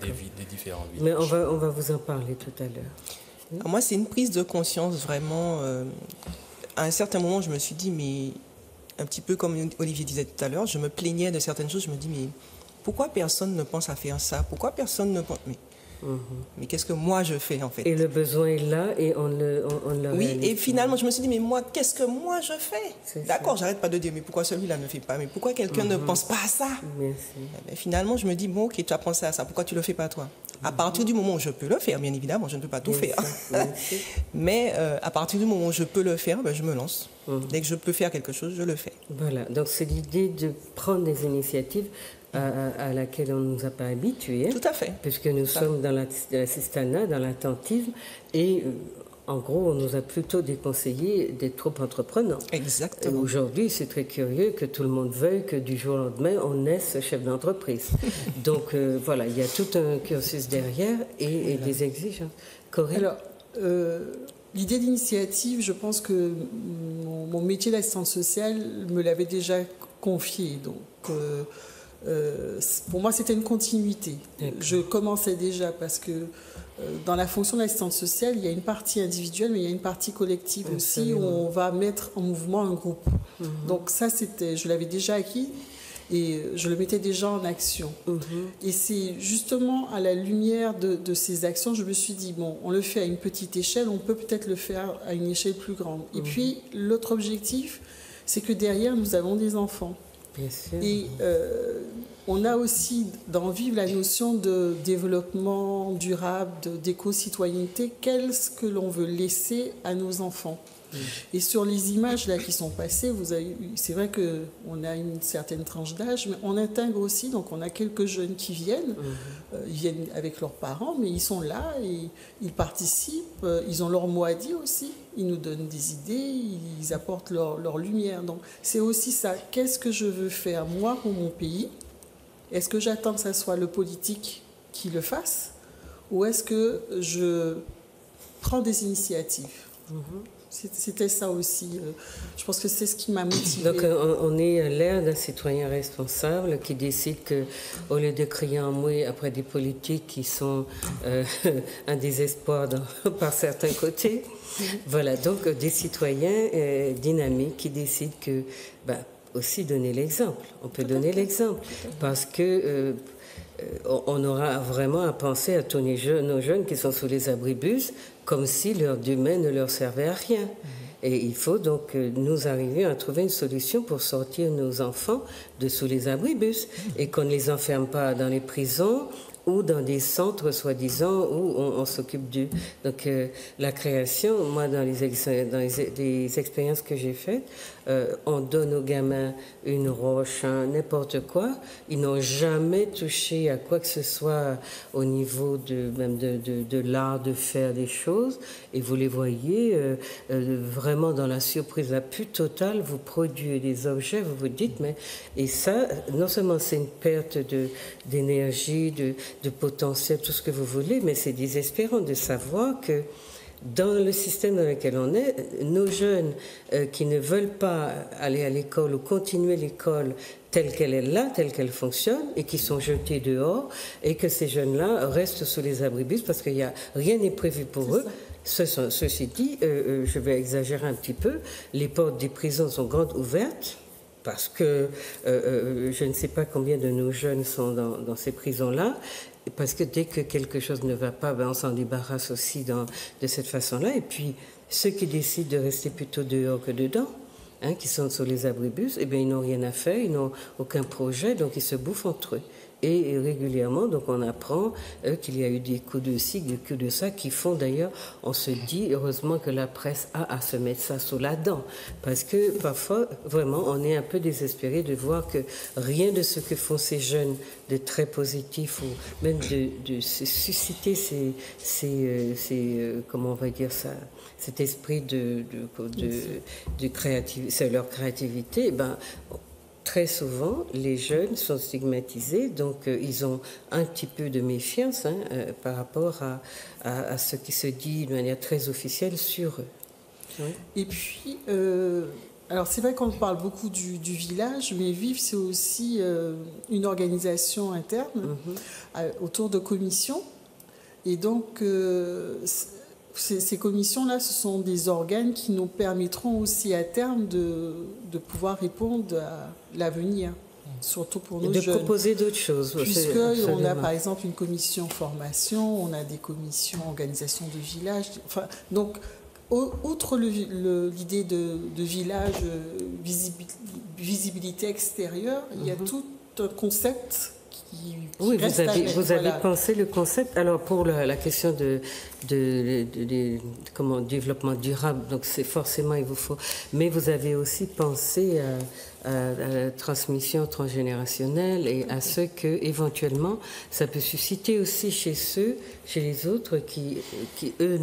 différents villages. Mais on va vous en parler tout à l'heure. Moi, c'est une prise de conscience vraiment. À un certain moment, je me suis dit, mais un petit peu comme Olivier disait tout à l'heure, je me plaignais de certaines choses. Je me dis, mais pourquoi personne ne pense à faire ça? Pourquoi personne ne pense... Mais qu'est-ce que moi je fais en fait? Et le besoin est là et on le oui, et finalement je me suis dit, mais moi, qu'est-ce que moi je fais? D'accord, j'arrête pas de dire, mais pourquoi celui-là ne fait pas? Mais pourquoi quelqu'un ne pense pas à ça? Merci. Finalement, je me dis, bon, ok, tu as pensé à ça, pourquoi tu le fais pas toi? À partir du moment où je peux le faire, bien évidemment, je ne peux pas tout faire. Mais à partir du moment où je peux le faire, je me lance. Dès que je peux faire quelque chose, je le fais. Voilà, donc c'est l'idée de prendre des initiatives à laquelle on ne nous a pas habitués. Tout à fait. Puisque nous sommes dans l'assistanat, dans l'attentisme, et en gros, on nous a plutôt déconseillé d'être trop entreprenants. Exactement. Aujourd'hui, c'est très curieux que tout le monde veuille que du jour au lendemain, on naisse chef d'entreprise. Donc voilà, il y a tout un cursus derrière et des exigences. Corinne? Alors, l'idée d'initiative, je pense que mon métier d'assistante sociale me l'avait déjà confié. Donc, pour moi, c'était une continuité. Je commençais déjà parce que dans la fonction d'assistante sociale, il y a une partie individuelle, mais il y a une partie collective aussi, où on va mettre en mouvement un groupe. Donc ça, je l'avais déjà acquis et je le mettais déjà en action. Et c'est justement à la lumière de ces actions, je me suis dit, bon, on le fait à une petite échelle, on peut peut-être le faire à une échelle plus grande. Et puis, l'autre objectif, c'est que derrière, nous avons des enfants. Bien sûr. Et on a aussi dans Vivre la notion de développement durable, d'éco-citoyenneté, qu'est-ce que l'on veut laisser à nos enfants. Et sur les images là qui sont passées, c'est vrai qu'on a une certaine tranche d'âge, mais on intègre aussi, donc on a quelques jeunes qui viennent, ils viennent avec leurs parents, mais ils sont là et ils participent, ils ont leur mot à dire aussi, ils nous donnent des idées, ils apportent leur lumière. Donc c'est aussi ça, qu'est-ce que je veux faire moi pour mon pays? Est-ce que j'attends que ce soit le politique qui le fasse, ou est-ce que je prends des initiatives? C'était ça aussi. Je pense que c'est ce qui m'a motivée. Donc, on est à l'ère d'un citoyen responsable qui décide qu'au lieu de crier en mouet après des politiques qui sont un désespoir par certains côtés, voilà, donc des citoyens dynamiques qui décident que, aussi donner l'exemple. On peut donner l'exemple parce que on aura vraiment à penser à tous nos jeunes qui sont sous les abribus comme si leur domaine ne leur servait à rien. Et il faut donc nous arriver à trouver une solution pour sortir nos enfants de sous les abribus et qu'on ne les enferme pas dans les prisons ou dans des centres, soi-disant, où on s'occupe d'eux. Donc, la création, moi, dans les expériences que j'ai faites, on donne aux gamins une roche, n'importe quoi. Ils n'ont jamais touché à quoi que ce soit au niveau de l'art de faire des choses. Et vous les voyez vraiment dans la surprise la plus totale. Vous produisez des objets, vous vous dites, mais... Et ça, non seulement c'est une perte d'énergie, de potentiel, tout ce que vous voulez, mais c'est désespérant de savoir que dans le système dans lequel on est, nos jeunes qui ne veulent pas aller à l'école ou continuer l'école telle qu'elle est là, telle qu'elle fonctionne, et qui sont jetés dehors, et que ces jeunes-là restent sous les abribus parce que rien n'est prévu pour eux. Ceci dit, je vais exagérer un petit peu, les portes des prisons sont grandes ouvertes, parce que je ne sais pas combien de nos jeunes sont dans ces prisons-là, parce que dès que quelque chose ne va pas, on s'en débarrasse aussi de cette façon-là. Et puis, ceux qui décident de rester plutôt dehors que dedans, qui sont sur les abribus, eh bien, ils n'ont rien à faire, ils n'ont aucun projet, donc ils se bouffent entre eux. Et régulièrement, donc on apprend qu'il y a eu des coups de ci, des coups de ça, qui font d'ailleurs, on se dit, heureusement que la presse a à se mettre ça sous la dent. Parce que parfois, vraiment, on est un peu désespéré de voir que rien de ce que font ces jeunes de très positif, ou même de susciter comment on va dire ça, cet esprit de créativité, c'est leur créativité, très souvent, les jeunes sont stigmatisés, donc ils ont un petit peu de méfiance par rapport à ce qui se dit de manière très officielle sur eux. Oui. Et puis, alors c'est vrai qu'on parle beaucoup du village, mais Vivre, c'est aussi une organisation interne autour de commissions. Et donc, ces commissions-là, ce sont des organes qui nous permettront aussi à terme de pouvoir répondre à l'avenir, surtout pour nos jeunes. De proposer d'autres choses. Puisqu'on a par exemple une commission formation, on a des commissions organisation de village. Enfin, donc, outre l'idée de village, visibilité extérieure, il y a tout un concept. Oui, vous avez pensé le concept. Alors, pour la question de développement durable, donc c'est forcément, il vous faut... Mais vous avez aussi pensé à la transmission transgénérationnelle et à ce que, éventuellement, ça peut susciter aussi chez les autres qui eux,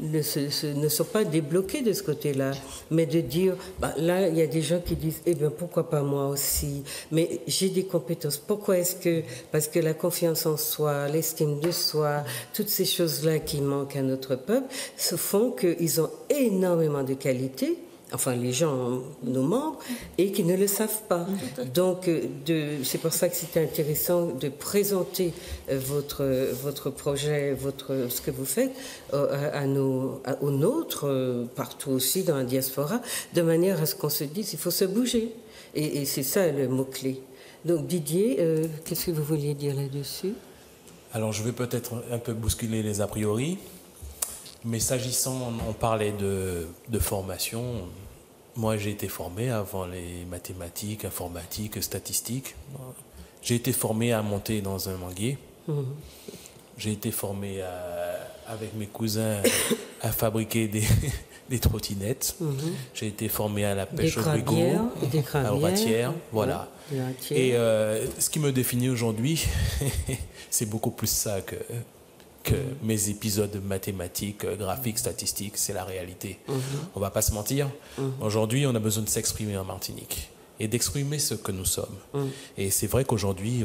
ne sont pas débloqués de ce côté-là, mais de dire, là, il y a des gens qui disent, eh bien, pourquoi pas moi aussi? Mais j'ai des compétences. Pourquoi est-ce que... Parce que la confiance en soi, l'estime de soi, toutes ces choses-là qui manquent à notre peuple, se font qu'ils ont énormément de qualités, enfin les gens, nos membres, et qui ne le savent pas. Donc c'est pour ça que c'était intéressant de présenter votre projet, ce que vous faites aux nôtres, partout aussi dans la diaspora, de manière à ce qu'on se dise il faut se bouger. Et c'est ça le mot-clé. Donc Didier, qu'est-ce que vous vouliez dire là-dessus? Alors je vais peut-être un peu bousculer les a priori, mais s'agissant, on parlait de formation. Moi j'ai été formé avant les mathématiques, informatique, statistiques. J'ai été formé à monter dans un manguier. J'ai été formé avec mes cousins à fabriquer des trottinettes. J'ai été formé à la pêche au brigot, à ratière, voilà. Et ce qui me définit aujourd'hui, c'est beaucoup plus ça que mes épisodes mathématiques, graphiques, statistiques, c'est la réalité. On ne va pas se mentir. Aujourd'hui, on a besoin de s'exprimer en Martinique et d'exprimer ce que nous sommes. Et c'est vrai qu'aujourd'hui,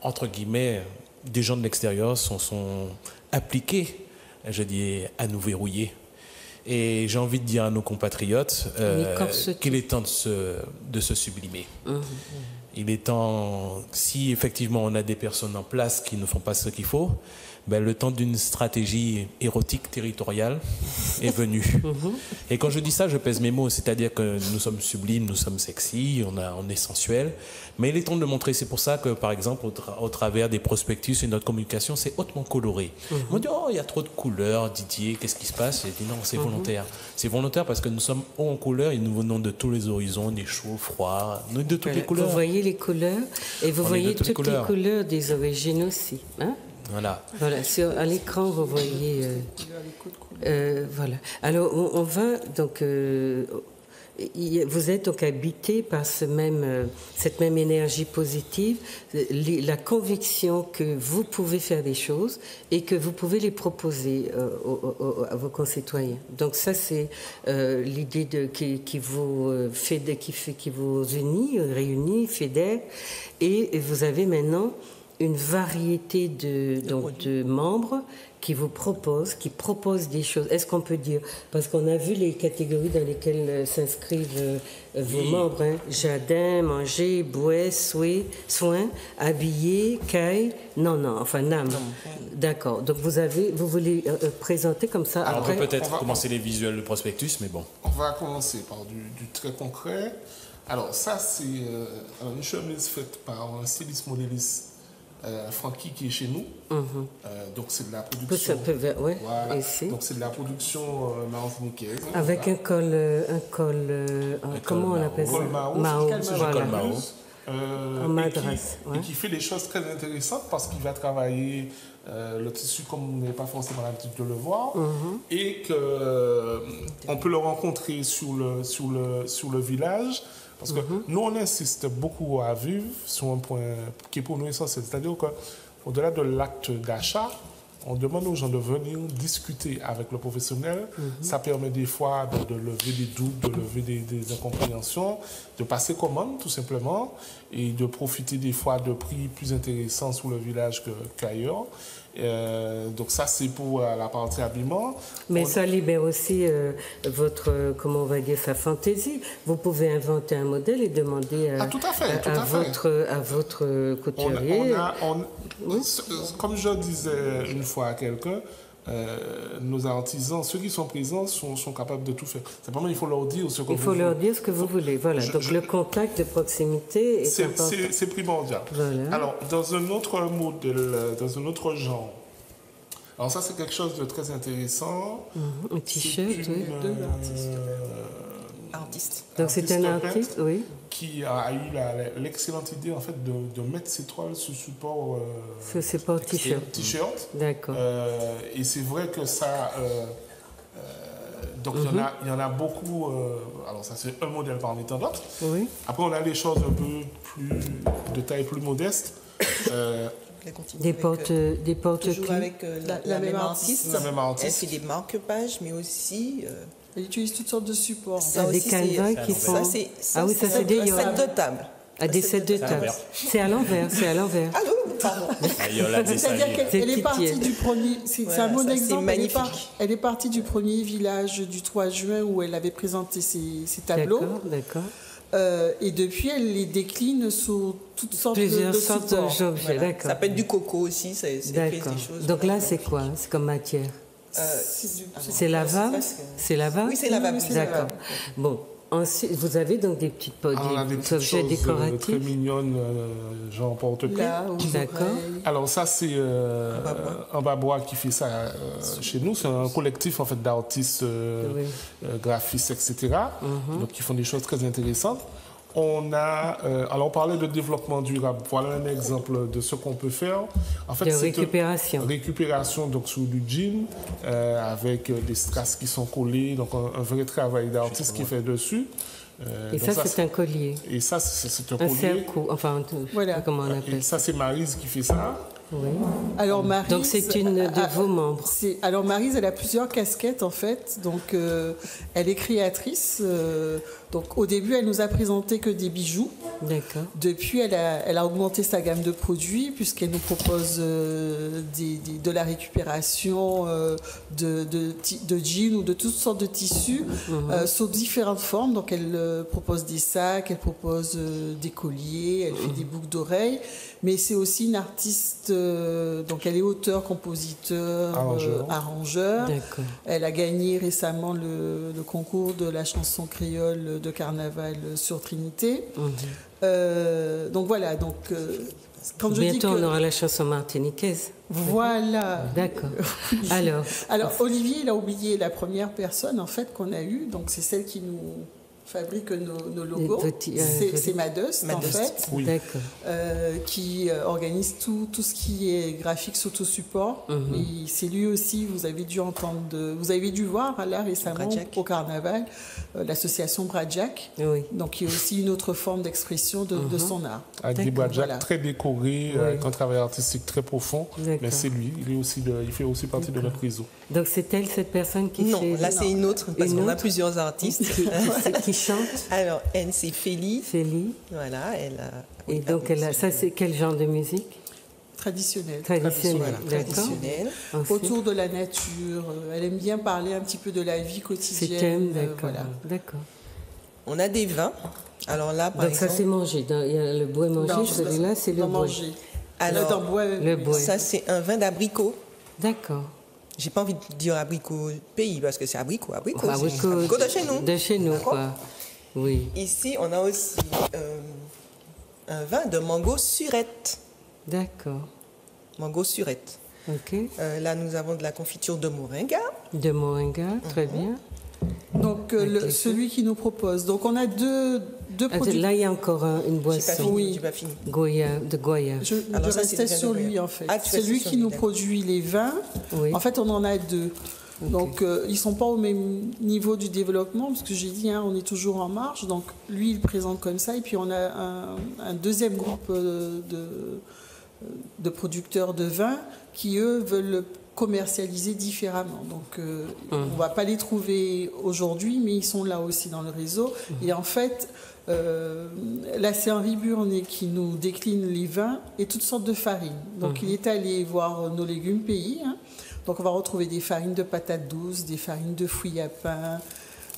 entre guillemets, des gens de l'extérieur sont appliqués, je dis, à nous verrouiller. Et j'ai envie de dire à nos compatriotes qu'il est temps de se sublimer. Il est temps, si effectivement on a des personnes en place qui ne font pas ce qu'il faut, ben, le temps d'une stratégie érotique territoriale est venu. Et quand je dis ça, je pèse mes mots, c'est-à-dire que nous sommes sublimes, nous sommes sexy, on est sensuels, mais il est temps de le montrer. C'est pour ça que, par exemple, au travers des prospectus et notre communication, c'est hautement coloré. On dit, oh, il y a trop de couleurs, Didier, qu'est-ce qui se passe? J'ai dit, non, c'est volontaire. C'est volontaire parce que nous sommes hauts en couleurs et nous venons de tous les horizons, des chauds, froids, de toutes les couleurs. Vous voyez les couleurs et vous voyez toutes les couleurs des origines aussi. Hein? Voilà, à l'écran, vous voyez... voilà. Alors, on va donc... vous êtes donc habité par cette même énergie positive, la conviction que vous pouvez faire des choses et que vous pouvez les proposer à vos concitoyens. Donc ça, c'est l'idée qui vous unit, réunit, fédère, et vous avez maintenant une variété de membres qui proposent des choses. Est-ce qu'on peut dire, parce qu'on a vu les catégories dans lesquelles s'inscrivent vos membres, hein, jardin, manger, bouet, soins, habiller, caille, NAM. D'accord. Donc vous voulez présenter comme ça. Alors après, on peut peut-être commencer les visuels de prospectus, mais bon. On va commencer par du très concret. Alors ça, c'est une chemise faite par un styliste modéliste, Francky, qui est chez nous. Donc c'est de la production. Voilà. Donc c'est de la production martiniquaise. Avec un col comment on appelle ça? Col Maus. En madras. Et qui fait des choses très intéressantes parce qu'il va travailler le tissu comme on n'est pas forcément l'habitude de le voir, et qu'on peut le rencontrer sur le village. Parce que nous, on insiste beaucoup à vivre sur un point qui est pour nous essentiel. C'est-à-dire qu'au-delà de l'acte d'achat, on demande aux gens de venir discuter avec le professionnel. Ça permet des fois de lever des doutes, de lever des incompréhensions, de passer commande tout simplement, et de profiter des fois de prix plus intéressants sur le village qu'ailleurs. Donc ça, c'est pour la partie habillement. Mais ça libère aussi votre, comment on va dire, sa fantaisie. Vous pouvez inventer un modèle et demander à votre couturier. Comme je disais une fois à quelqu'un, nos artisans, ceux qui sont présents, sont capables de tout faire. Simplement, il faut leur dire ce que vous voulez. Il faut leur dire ce que vous voulez. Voilà. Donc le contact de proximité est important. C'est primordial. Voilà. Alors, dans un autre modèle, dans un autre genre, alors ça, c'est quelque chose de très intéressant. Un t-shirt, oui. Artiste. Donc c'est un artiste, oui. Qui a eu l'excellente idée, en fait, de mettre ses toiles sur support... sur support t-shirt. D'accord. Et c'est vrai que ça... donc il y en a beaucoup... alors ça, c'est un modèle parmi tant d'autres. Oui. Après, on a des choses un peu plus... de taille plus modeste. Des portes toujours avec la même artiste. La même artiste. Elle fait des marque-pages, mais aussi... Elle utilise toutes sortes de supports. Ça des canevas qui font... Ça, c'est des sets de table. Des sets de table. C'est à l'envers, Allô, pardon. C'est-à-dire qu'elle est partie du premier. C'est un bon ça, exemple. magnifique. Elle est partie du premier village du 3 juin où elle avait présenté ses tableaux. D'accord. Et depuis, elle les décline sous toutes sortes Plusieurs de sortes supports. d'objets, d'accord. Ça peut être du coco aussi, c'est des D'accord. choses. Donc là, c'est quoi? C'est comme matière? C'est lavable? C'est lavable? Oui, c'est lavable. D'accord. Bon. Ensuite, vous avez donc des petites On a des des petites objets choses décoratifs. très mignonnes, genre porte-clés. Là, aux D'accord. oreilles. Alors ça, c'est un babois qui fait ça chez nous. C'est un collectif en fait d'artistes, graphistes, etc. Donc qui font des choses très intéressantes. On a, alors on parlait de développement durable. Voilà un exemple de ce qu'on peut faire. En fait, De c'est récupération. Récupération donc sur du jean avec des strass qui sont collés. Donc un vrai travail d'artiste qui fait dessus. Et donc ça, c'est un collier. Et ça, c'est un Un collier. cercle, enfin, Voilà. comment on appelle Et ça, c'est Maryse qui fait ça. Oui. Alors, Maryse, Donc c'est une de vos membres. Alors Maryse, elle a plusieurs casquettes en fait. Donc elle est créatrice. Donc au début, elle nous a présenté que des bijoux. D'accord. Depuis, elle a augmenté sa gamme de produits puisqu'elle nous propose de la récupération de jeans ou de toutes sortes de tissus sous différentes formes. Donc elle propose des sacs, elle propose des colliers, elle fait des boucles d'oreilles. Mais c'est aussi une artiste, donc elle est auteure, compositeur, arrangeur. D'accord. Elle a gagné récemment le concours de la chanson créole de carnaval sur Trinité. Donc voilà, donc quand je dis Bientôt, que... on aura la chanson martiniquaise. Voilà. D'accord. Alors Olivier, il a oublié la première personne en fait qu'on a eue, donc c'est celle qui nous fabrique nos logos. C'est Madust, en fait, Oui. qui organise tout ce qui est graphique sous support. Et c'est lui aussi, vous avez dû voir là récemment Bradjack. au carnaval, l'association Bradjack, donc qui est aussi une autre forme d'expression de son art. Avec des Bradjack très décorés, avec un travail artistique très profond. Mais c'est lui, il fait aussi partie de notre réseau. Donc c'est elle, cette personne qui fait... Non, là c'est une autre, parce qu'on a plusieurs artistes. qui chante. Alors, elle, c'est Félie. Félie. Voilà, elle a... Et donc, ça, c'est quel genre de musique? Traditionnelle. Traditionnelle, traditionnelle. Autour de la nature. Elle aime bien parler un petit peu de la vie quotidienne. C'est thème, d'accord. Voilà. D'accord. On a des vins. Alors là, par exemple... ça, c'est mangé. Il y a le bois mangé, celui-là, c'est le bois. Alors, le bois. Ça, c'est un vin d'abricot. D'accord. J'ai pas envie de dire abricot pays, parce que c'est abricot. Abricot de chez nous. De chez nous, quoi. Oui. Ici, on a aussi un vin de mango surette. D'accord. Mango surette. OK. Là, nous avons de la confiture de moringa. De moringa, très bien. Donc, celui qui nous propose. Donc, on a deux produits. Là, il y a encore une boisson. J'ai pas fini. De Goya. Je restais sur lui, en fait. C'est lui qui nous produit les vins. Oui. En fait, on en a deux. Okay. Donc, ils ne sont pas au même niveau du développement, parce que j'ai dit, on est toujours en marche. Donc, lui, il présente comme ça. Et puis, on a un deuxième groupe de producteurs de vins qui, eux, veulent commercialiser différemment. Donc, on ne va pas les trouver aujourd'hui, mais ils sont là aussi dans le réseau. Et en fait, là, c'est Henri Burnet qui nous décline les vins et toutes sortes de farines. Donc, il est allé voir nos légumes pays. Donc, on va retrouver des farines de patates douces, des farines de fouilles à pain,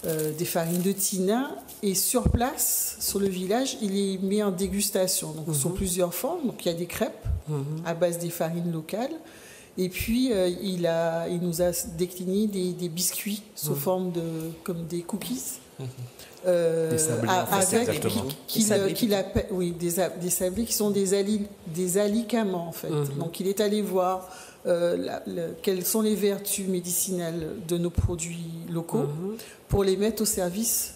des farines de tina. Et sur place, sur le village, il les met en dégustation. Donc, sous plusieurs formes. Donc, il y a des crêpes à base des farines locales. Et puis, il nous a décliné des biscuits sous forme comme des cookies. Des sablés, des sablés qui sont des alicaments, en fait. Donc, il est allé voir quelles sont les vertus médicinales de nos produits locaux pour les mettre au service.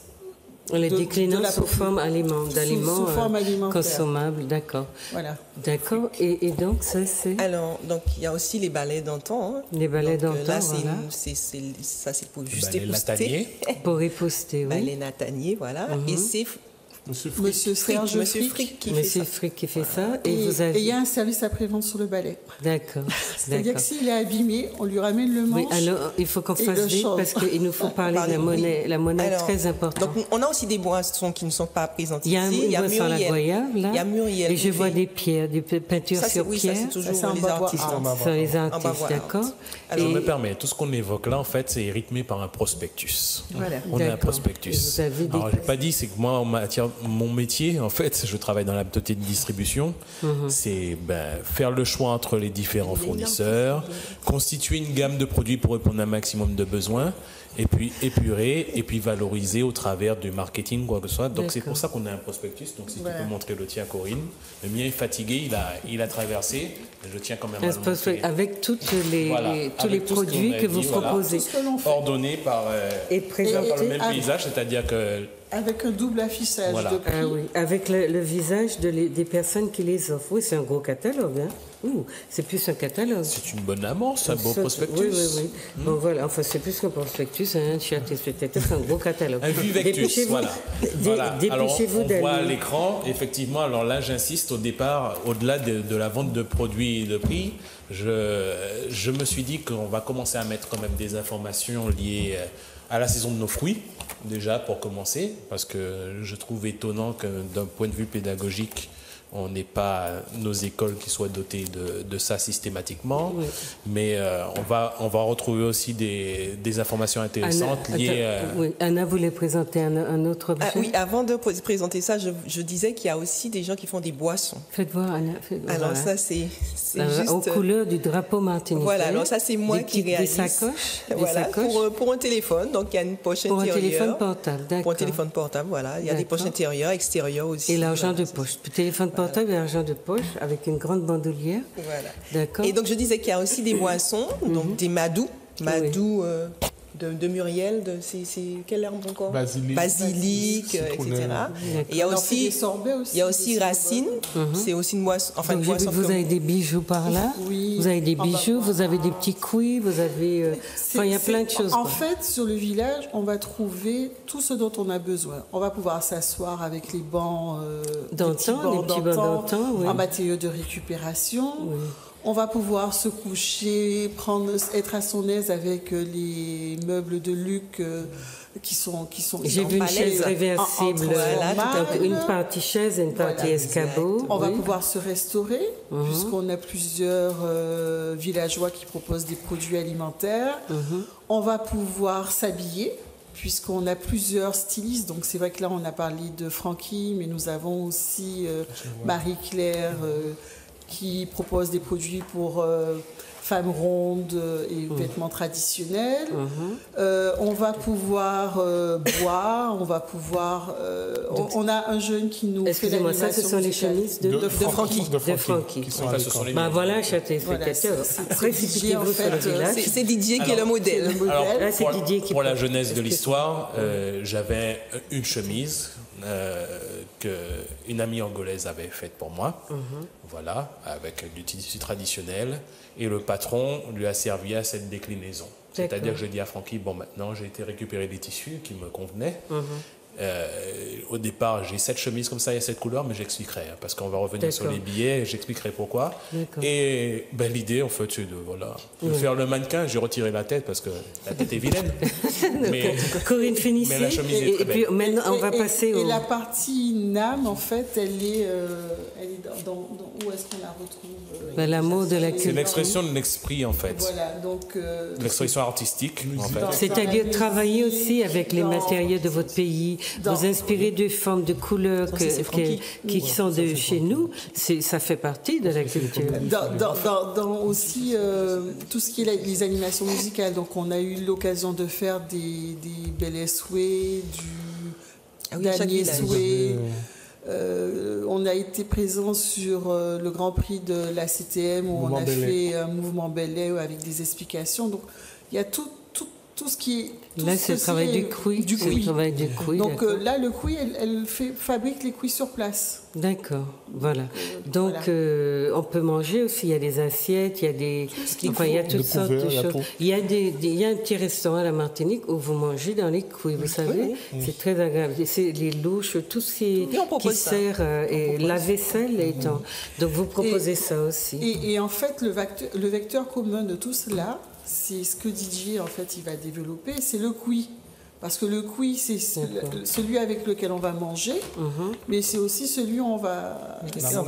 Les déclinant sous forme d'aliments alimentaires consommables, d'accord. Voilà. D'accord. Et donc, ça, c'est... Alors, donc, il y a aussi les balais d'antan. Les balais d'antan, là, voilà. Ça, c'est pour juste épousseter. Pour épousseter, oui. Balais natanier, voilà. Et c'est Monsieur Serge Frick qui fait ça. Et il y a un service après-vente sur le balai. D'accord. C'est-à-dire que s'il est abîmé, on lui ramène le manche. Oui, alors il faut qu'on fasse vite parce qu'il nous faut parler de la monnaie. La monnaie est très importante. Donc on a aussi des boissons qui ne sont pas présentes ici. Il y a Muriel. La goyave, là. Il y a Muriel. Et je vois des pierres, des peintures sur pierre. Ça, c'est toujours les artistes. Sur les artistes, d'accord. Je me permets, tout ce qu'on évoque là, en fait, c'est rythmé par un prospectus. Voilà. On a un prospectus. Alors, j'ai pas dit, c'est que moi, en matière, mon métier, en fait, je travaille dans la beauté de distribution. C'est faire le choix entre les différents fournisseurs, constituer une gamme de produits pour répondre à un maximum de besoins, et puis épurer, et puis valoriser au travers du marketing, quoi que ce soit. Donc c'est pour ça qu'on a un prospectus. Donc si tu peux montrer le tien, Corinne. Le mien est fatigué, il a traversé. Je tiens quand même à le montrer. Avec tous les produits que vous proposez. Ordonnés par le même paysage, c'est-à-dire que... Avec un double affichage de prix. Oui, avec le visage des personnes qui les offrent. Oui, c'est un gros catalogue. Hein. C'est plus un catalogue. C'est une bonne amorce, un beau prospectus. Oui. Bon, voilà, enfin, c'est plus qu'un prospectus, un chers téléspectateurs, c'est un gros catalogue. Un vivectus, voilà. Dépêchez-vous d'aller. On voit à l'écran, effectivement, alors là, j'insiste, au départ, au-delà de la vente de produits de prix, je me suis dit qu'on va commencer à mettre quand même des informations liées à la saison de nos fruits, déjà pour commencer, parce que je trouve étonnant que d'un point de vue pédagogique, on n'ait pas nos écoles qui soient dotées de ça systématiquement, mais on va retrouver aussi des informations intéressantes liées à... Oui, Anna voulait présenter un autre objet. Oui, avant de présenter ça, je disais qu'il y a aussi des gens qui font des boissons. Faites voir, Anna. Alors ça, c'est juste... Aux couleurs du drapeau martiniquais. Voilà, alors ça, c'est moi qui réalise. Des sacoches. Voilà, pour un téléphone, donc il y a une poche intérieure. Pour un téléphone portable, d'accord. Pour un téléphone portable, voilà. Il y a des poches intérieures, extérieures aussi. Et l'argent de poche. Téléphone portable et argent de poche avec une grande bandoulière. Voilà. D'accord. Et donc je disais qu'il y a aussi des boissons, donc des madous. Madou de Muriel, c'est quelle herbe encore? Basilic, etc. Et il y a aussi Racine, c'est aussi une boisson. Enfin, donc, vous avez des bijoux par là, vous avez des bijoux, vous avez des petits couilles, vous avez... il y a plein de choses. En fait, sur le village, on va trouver tout ce dont on a besoin. On va pouvoir s'asseoir avec les bancs d'antan, en matériaux de récupération. Oui. On va pouvoir se coucher, être à son aise avec les meubles de luxe qui sont J'ai vu une chaise réversible, donc une partie chaise et une partie escabeau. On va pouvoir se restaurer, puisqu'on a plusieurs villageois qui proposent des produits alimentaires. On va pouvoir s'habiller, puisqu'on a plusieurs stylistes. Donc c'est vrai que là, on a parlé de Francky, mais nous avons aussi Marie-Claire... qui propose des produits pour femmes rondes et vêtements traditionnels. On va pouvoir boire, on va pouvoir... on a un jeune qui nous fait l'animation. Ça, ce sont les chemises de Francky. Voilà, chers téléspectateurs. Après, c'est Didier qui est le modèle. Pour la jeunesse de l'histoire, j'avais une chemise qu'une amie angolaise avait faite pour moi, voilà, avec du tissu traditionnel, et le patron lui a servi à cette déclinaison. C'est-à-dire que je dis à Francky, bon, maintenant j'ai été récupérer des tissus qui me convenaient. Au départ, j'ai cette chemise comme ça et cette couleur, mais j'expliquerai, parce qu'on va revenir sur les billets, j'expliquerai pourquoi. Et l'idée, en fait, c'est de faire le mannequin. J'ai retiré la tête parce que la tête est vilaine. Mais Corinne, finissez. Mais la chemise est très belle. Et puis maintenant, on va passer au... Et la partie NAM, en fait, elle est dans où est-ce qu'on la retrouve l'amour de la culture. C'est l'expression de l'esprit, en fait. Voilà, donc... l'expression artistique, en fait. C'est-à-dire travailler aussi avec les matériaux de votre pays, vous inspirer de formes, de couleurs qui sont de chez nous, ça fait partie de la culture. Dans aussi tout ce qui est les animations musicales, donc on a eu l'occasion de faire des Bel Souhait, du Daniel Souhait. On a été présent sur le Grand Prix de la CTM où on a fait un mouvement Belay avec des explications. Donc il y a tout tout ce qui est... Là, c'est le travail du couille. Donc là, le couille, elle fabrique les couilles sur place. D'accord, voilà. Donc, on peut manger aussi, il y a des assiettes, il y a des... Enfin, il y a toutes sortes de choses. Il y a un petit restaurant à la Martinique où vous mangez dans les couilles, vous savez. C'est très agréable. C'est les louches, tout ce qui sert, et la vaisselle étant. Donc, vous proposez ça aussi. Et en fait, le vecteur commun de tout cela, c'est ce que Didier, en fait, il va développer, c'est le couille. Parce que le couille, c'est celui avec lequel on va manger, mais c'est aussi celui où on va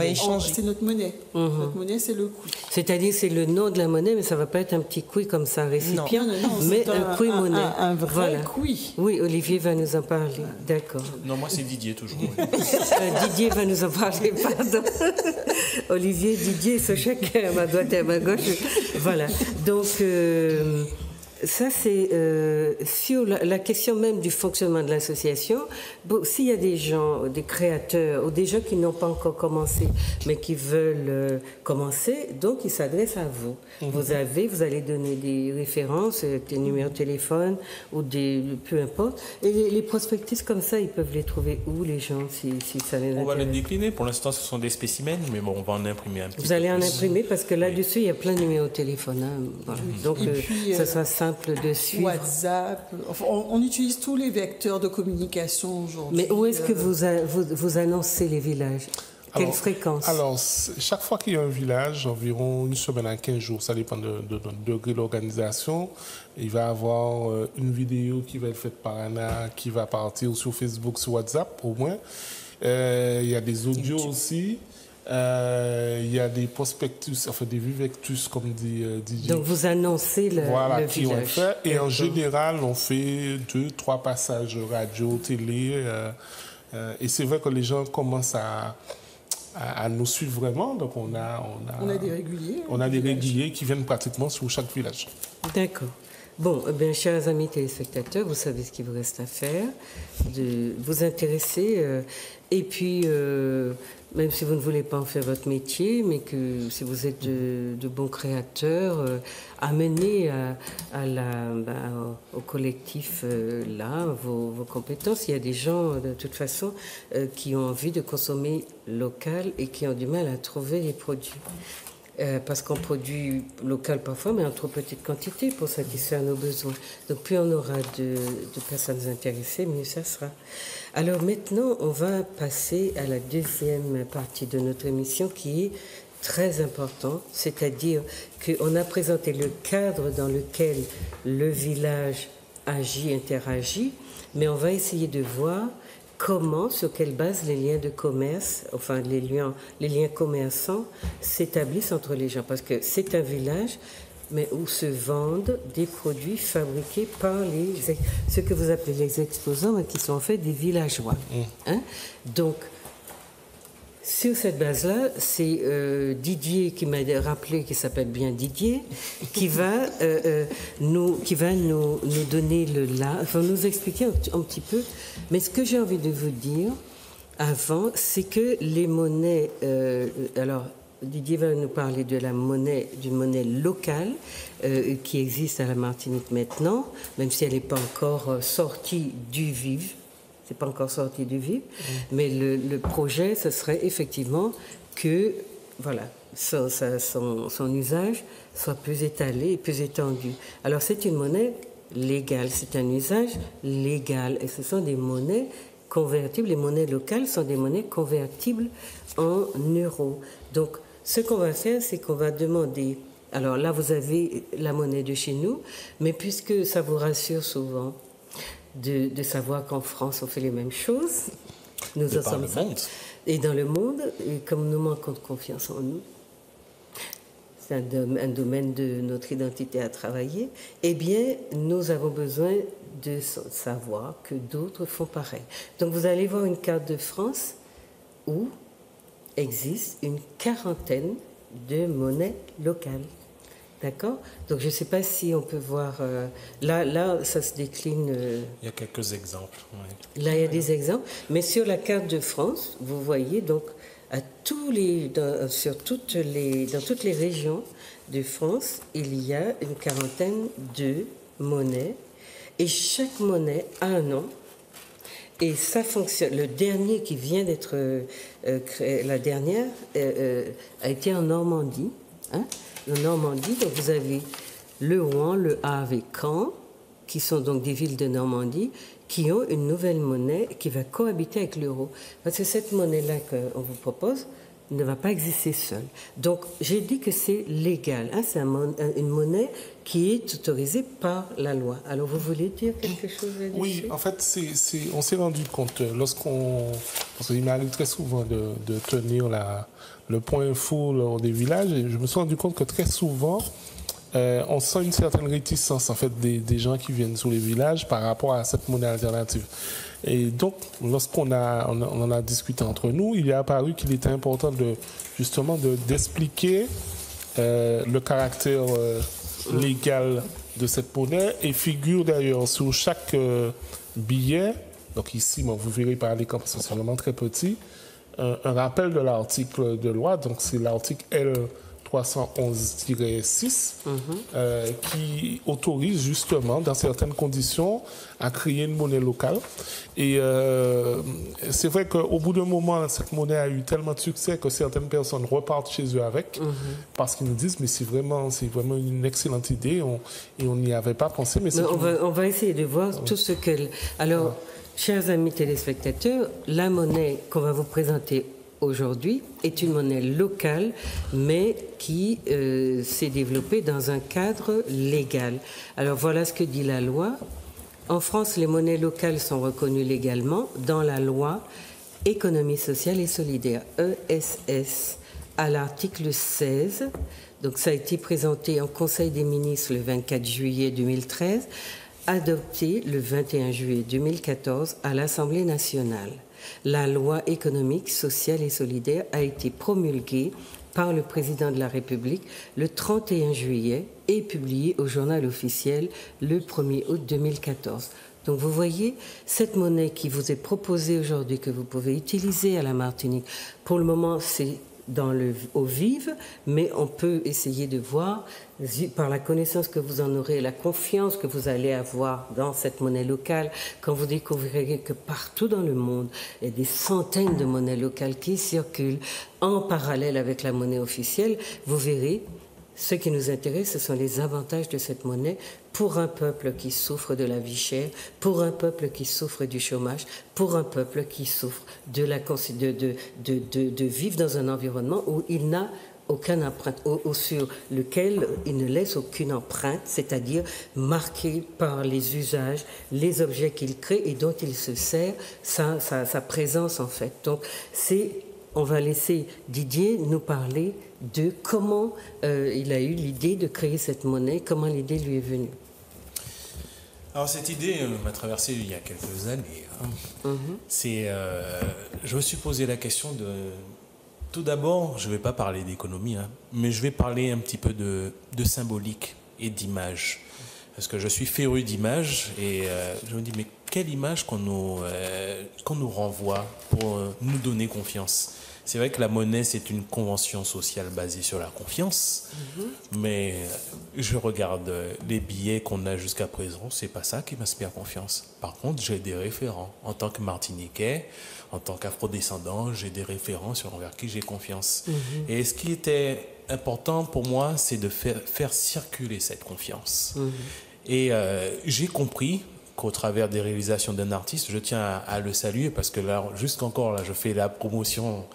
échanger. C'est notre monnaie. Notre monnaie, c'est le couille. C'est-à-dire, c'est le nom de la monnaie, mais ça ne va pas être un petit couille comme ça, récipient, mais un couille monnaie. Un vrai couille. Oui, Olivier va nous en parler. D'accord. Non, moi, c'est Didier, toujours. Didier va nous en parler, pardon. Olivier, Didier, c'est chacun à ma droite et à ma gauche. Voilà. Donc... ça, c'est sur la question même du fonctionnement de l'association. Bon, s'il y a des gens, des créateurs ou des gens qui n'ont pas encore commencé, mais qui veulent commencer, donc ils s'adressent à vous. Vous allez donner des références, des numéros de téléphone ou peu importe. Et les prospectus comme ça, ils peuvent les trouver où, les gens, si ça les intéresse? On va les décliner. Pour l'instant, ce sont des spécimens, mais bon, on va en imprimer un petit peu. Vous allez en imprimer parce que là-dessus, il y a plein de numéros de téléphone. Hein. Voilà. Donc, ça sera simple de suivre. WhatsApp. Enfin, on utilise tous les vecteurs de communication aujourd'hui. Mais où est-ce que vous annoncez les villages? Quelle fréquence? Alors, chaque fois qu'il y a un village, environ une semaine à 15 jours, ça dépend de notre degré d'organisation. Il va y avoir une vidéo qui va être faite par Anna, qui va partir sur Facebook, sur WhatsApp au moins. Il y a des audios aussi. Il y a des prospectus, enfin des vivectus, comme dit Didier. Donc vous annoncez le qui village. On fait. Et en général, on fait 2-3 passages radio, télé. Et c'est vrai que les gens commencent à nous suivre vraiment. Donc on a des réguliers. On a des réguliers qui viennent pratiquement sur chaque village. D'accord. Bon, eh bien, chers amis téléspectateurs, vous savez ce qu'il vous reste à faire, de vous intéresser. Et puis, même si vous ne voulez pas en faire votre métier, mais que si vous êtes de bons créateurs, amenez au collectif là vos compétences. Il y a des gens, de toute façon, qui ont envie de consommer local et qui ont du mal à trouver les produits. Parce qu'on produit local parfois, mais en trop petite quantité pour satisfaire nos besoins. Donc plus on aura de personnes intéressées, mieux ça sera. Alors maintenant, on va passer à la deuxième partie de notre émission qui est très importante, c'est-à-dire qu'on a présenté le cadre dans lequel le village agit, interagit, mais on va essayer de voir comment, sur quelle base les liens de commerce, enfin les liens commerçants s'établissent entre les gens. Parce que c'est un village, mais où se vendent des produits fabriqués par ce que vous appelez les exposants, mais qui sont en fait des villageois. Hein? Donc, sur cette base-là, c'est Didier qui m'a rappelé, qui s'appelle bien Didier, qui va nous donner nous expliquer un petit peu. Mais ce que j'ai envie de vous dire avant, c'est que les monnaies. Alors, Didier va nous parler de d'une monnaie locale qui existe à la Martinique maintenant, même si elle n'est pas encore sortie du vif. C'est pas encore sorti du vif, mais le projet, ce serait effectivement que son usage soit plus étalé et plus étendu. Alors c'est une monnaie légale, c'est un usage légal, et ce sont des monnaies convertibles. Les monnaies locales sont des monnaies convertibles en euros. Donc ce qu'on va faire, c'est qu'on va demander. Alors là, vous avez la monnaie de chez nous, mais puisque ça vous rassure souvent de savoir qu'en France, on fait les mêmes choses. Nous en sommes ça. Et dans le monde, et comme nous manquons de confiance en nous, c'est un domaine de notre identité à travailler, eh bien, nous avons besoin de savoir que d'autres font pareil. Donc, vous allez voir une carte de France où existe une quarantaine de monnaies locales. D'accord? Donc, je ne sais pas si on peut voir... Là, ça se décline... Il y a quelques exemples. Oui. Là, il y a des exemples. Mais sur la carte de France, vous voyez, donc, dans toutes les régions de France, il y a une quarantaine de monnaies Et chaque monnaie a un nom. Et ça fonctionne. Le dernier qui vient d'être créé, la dernière, a été en Normandie. Hein? En Normandie, donc vous avez le Rouen, le Havre et Caen, qui sont donc des villes de Normandie, qui ont une nouvelle monnaie qui va cohabiter avec l'euro. Parce que cette monnaie-là qu'on vous propose ne va pas exister seule. Donc, j'ai dit que c'est légal. Hein? C'est une monnaie qui est autorisée par la loi. Alors, vous voulez dire quelque chose là-dessus? Oui, en fait, on s'est rendu compte, parce qu'il m'arrive très souvent de tenir le point info lors des villages, et je me suis rendu compte que très souvent, on sent une certaine réticence, en fait, des gens qui viennent sur les villages par rapport à cette monnaie alternative. Et donc, lorsqu'on en a discuté entre nous, il est apparu qu'il était important d'expliquer le caractère légal de cette monnaie, et figure d'ailleurs sur chaque billet, donc ici, bon, vous verrez par l'écran parce que c'est vraiment très petit, un rappel de l'article de loi, donc c'est l'article L311-6 qui autorise justement, dans certaines conditions, à créer une monnaie locale. Et c'est vrai qu'au bout d'un moment, cette monnaie a eu tellement de succès que certaines personnes repartent chez eux avec, parce qu'ils nous disent, mais c'est vraiment une excellente idée, et on n'y avait pas pensé. Mais on va essayer de voir tout ce que... Alors, chers amis téléspectateurs, la monnaie qu'on va vous présenter aujourd'hui est une monnaie locale, mais qui s'est développée dans un cadre légal. Alors voilà ce que dit la loi. En France, les monnaies locales sont reconnues légalement dans la loi Économie sociale et solidaire, ESS, à l'article 16. Donc ça a été présenté en Conseil des ministres le 24 juillet 2013, adopté le 21 juillet 2014 à l'Assemblée nationale. La loi économique, sociale et solidaire a été promulguée par le président de la République le 31 juillet et publiée au journal officiel le 1er août 2014. Donc vous voyez, cette monnaie qui vous est proposée aujourd'hui, que vous pouvez utiliser à la Martinique, pour le moment c'est au vif, mais on peut essayer de voir, par la connaissance que vous en aurez, la confiance que vous allez avoir dans cette monnaie locale, quand vous découvrirez que partout dans le monde, il y a des centaines de monnaies locales qui circulent en parallèle avec la monnaie officielle, vous verrez, ce qui nous intéresse, ce sont les avantages de cette monnaie pour un peuple qui souffre de la vie chère, pour un peuple qui souffre du chômage, pour un peuple qui souffre de vivre dans un environnement où il n'a aucune empreinte, sur lequel il ne laisse aucune empreinte, c'est-à-dire marqué par les usages, les objets qu'il crée et dont il se sert, sa présence en fait. Donc on va laisser Didier nous parler de comment il a eu l'idée de créer cette monnaie, comment l'idée lui est venue. Alors cette idée m'a traversé il y a quelques années. Je me suis posé la question de... Tout d'abord, je ne vais pas parler d'économie, mais je vais parler un petit peu de symbolique et d'image. Parce que je suis féru d'images et je me dis, mais quelle image qu'on nous renvoie pour nous donner confiance? C'est vrai que la monnaie, c'est une convention sociale basée sur la confiance, mais je regarde les billets qu'on a jusqu'à présent, c'est pas ça qui m'inspire confiance. Par contre, j'ai des référents. En tant que Martiniquais, en tant qu'afrodescendant, j'ai des référents envers qui j'ai confiance. Et ce qui était important pour moi, c'est de faire circuler cette confiance. Et j'ai compris qu'au travers des réalisations d'un artiste, je tiens à le saluer parce que là, jusqu'encore là, je fais la promotion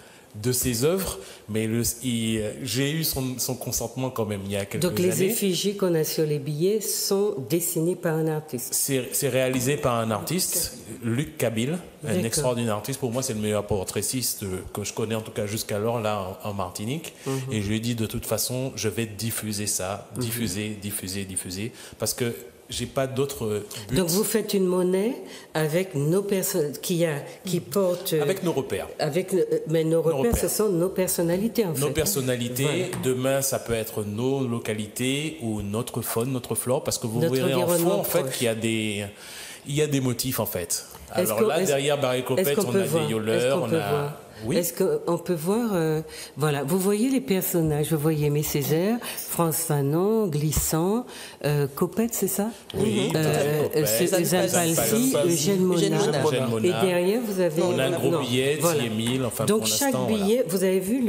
de ses œuvres, mais j'ai eu son consentement quand même il y a quelques années. Donc les effigies qu'on a sur les billets sont dessinées par un artiste. C'est réalisé par un artiste, Luc Kabil, un extraordinaire artiste. Pour moi, c'est le meilleur portraitiste que je connais, en tout cas jusqu'alors, là, en Martinique. Et je lui ai dit, de toute façon, je vais diffuser ça, diffuser, parce que j'ai pas d'autre but. Donc vous faites une monnaie avec nos personnes qui portent avec nos repères. Mais nos repères, ce sont nos personnalités en fait. Nos personnalités. Voilà. Demain, ça peut être nos localités ou notre faune, notre flore, parce que vous verrez en fond en fait qu'il y a des motifs en fait. Alors là, derrière Barry Copette, on a des yoleurs, Oui. Est-ce qu'on peut voir, voilà, vous voyez les personnages, vous voyez Aimé Césaire, France Fanon, Glissant, Copette, c'est ça? Oui, Suzanne Palsy, Eugène Monard. Et derrière, vous avez... On a un gros billet, voilà. 10 000, enfin donc pour chaque l'instant, billet, vous avez vu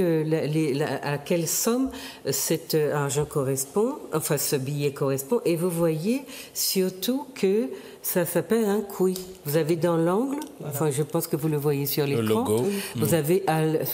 à quelle somme cet argent correspond, enfin ce billet correspond, et vous voyez surtout que ça s'appelle un QUI. Vous avez dans l'angle, enfin je pense que vous le voyez sur l'écran. Le logo. Vous avez,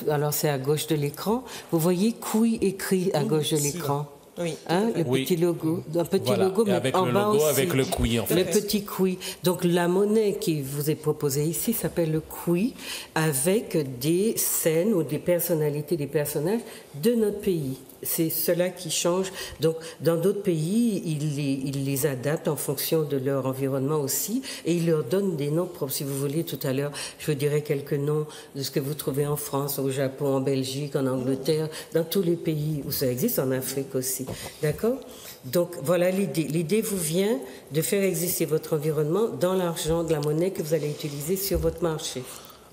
alors c'est à gauche de l'écran, vous voyez QUI écrit à gauche de l'écran. Oui. Hein, le petit logo, un petit logo, mais avec en le bas logo, aussi. avec le QUI en fait. Le petit QUI. Donc la monnaie qui vous est proposée ici s'appelle le QUI, avec des scènes ou des personnalités, des personnages de notre pays. C'est cela qui change. Donc, dans d'autres pays, ils les adaptent en fonction de leur environnement aussi, et ils leur donnent des noms propres. Si vous voulez, tout à l'heure, je vous dirai quelques noms de ce que vous trouvez en France, au Japon, en Belgique, en Angleterre, dans tous les pays où ça existe, en Afrique aussi. D'accord ? Donc, voilà l'idée. L'idée vous vient de faire exister votre environnement dans l'argent, de la monnaie que vous allez utiliser sur votre marché.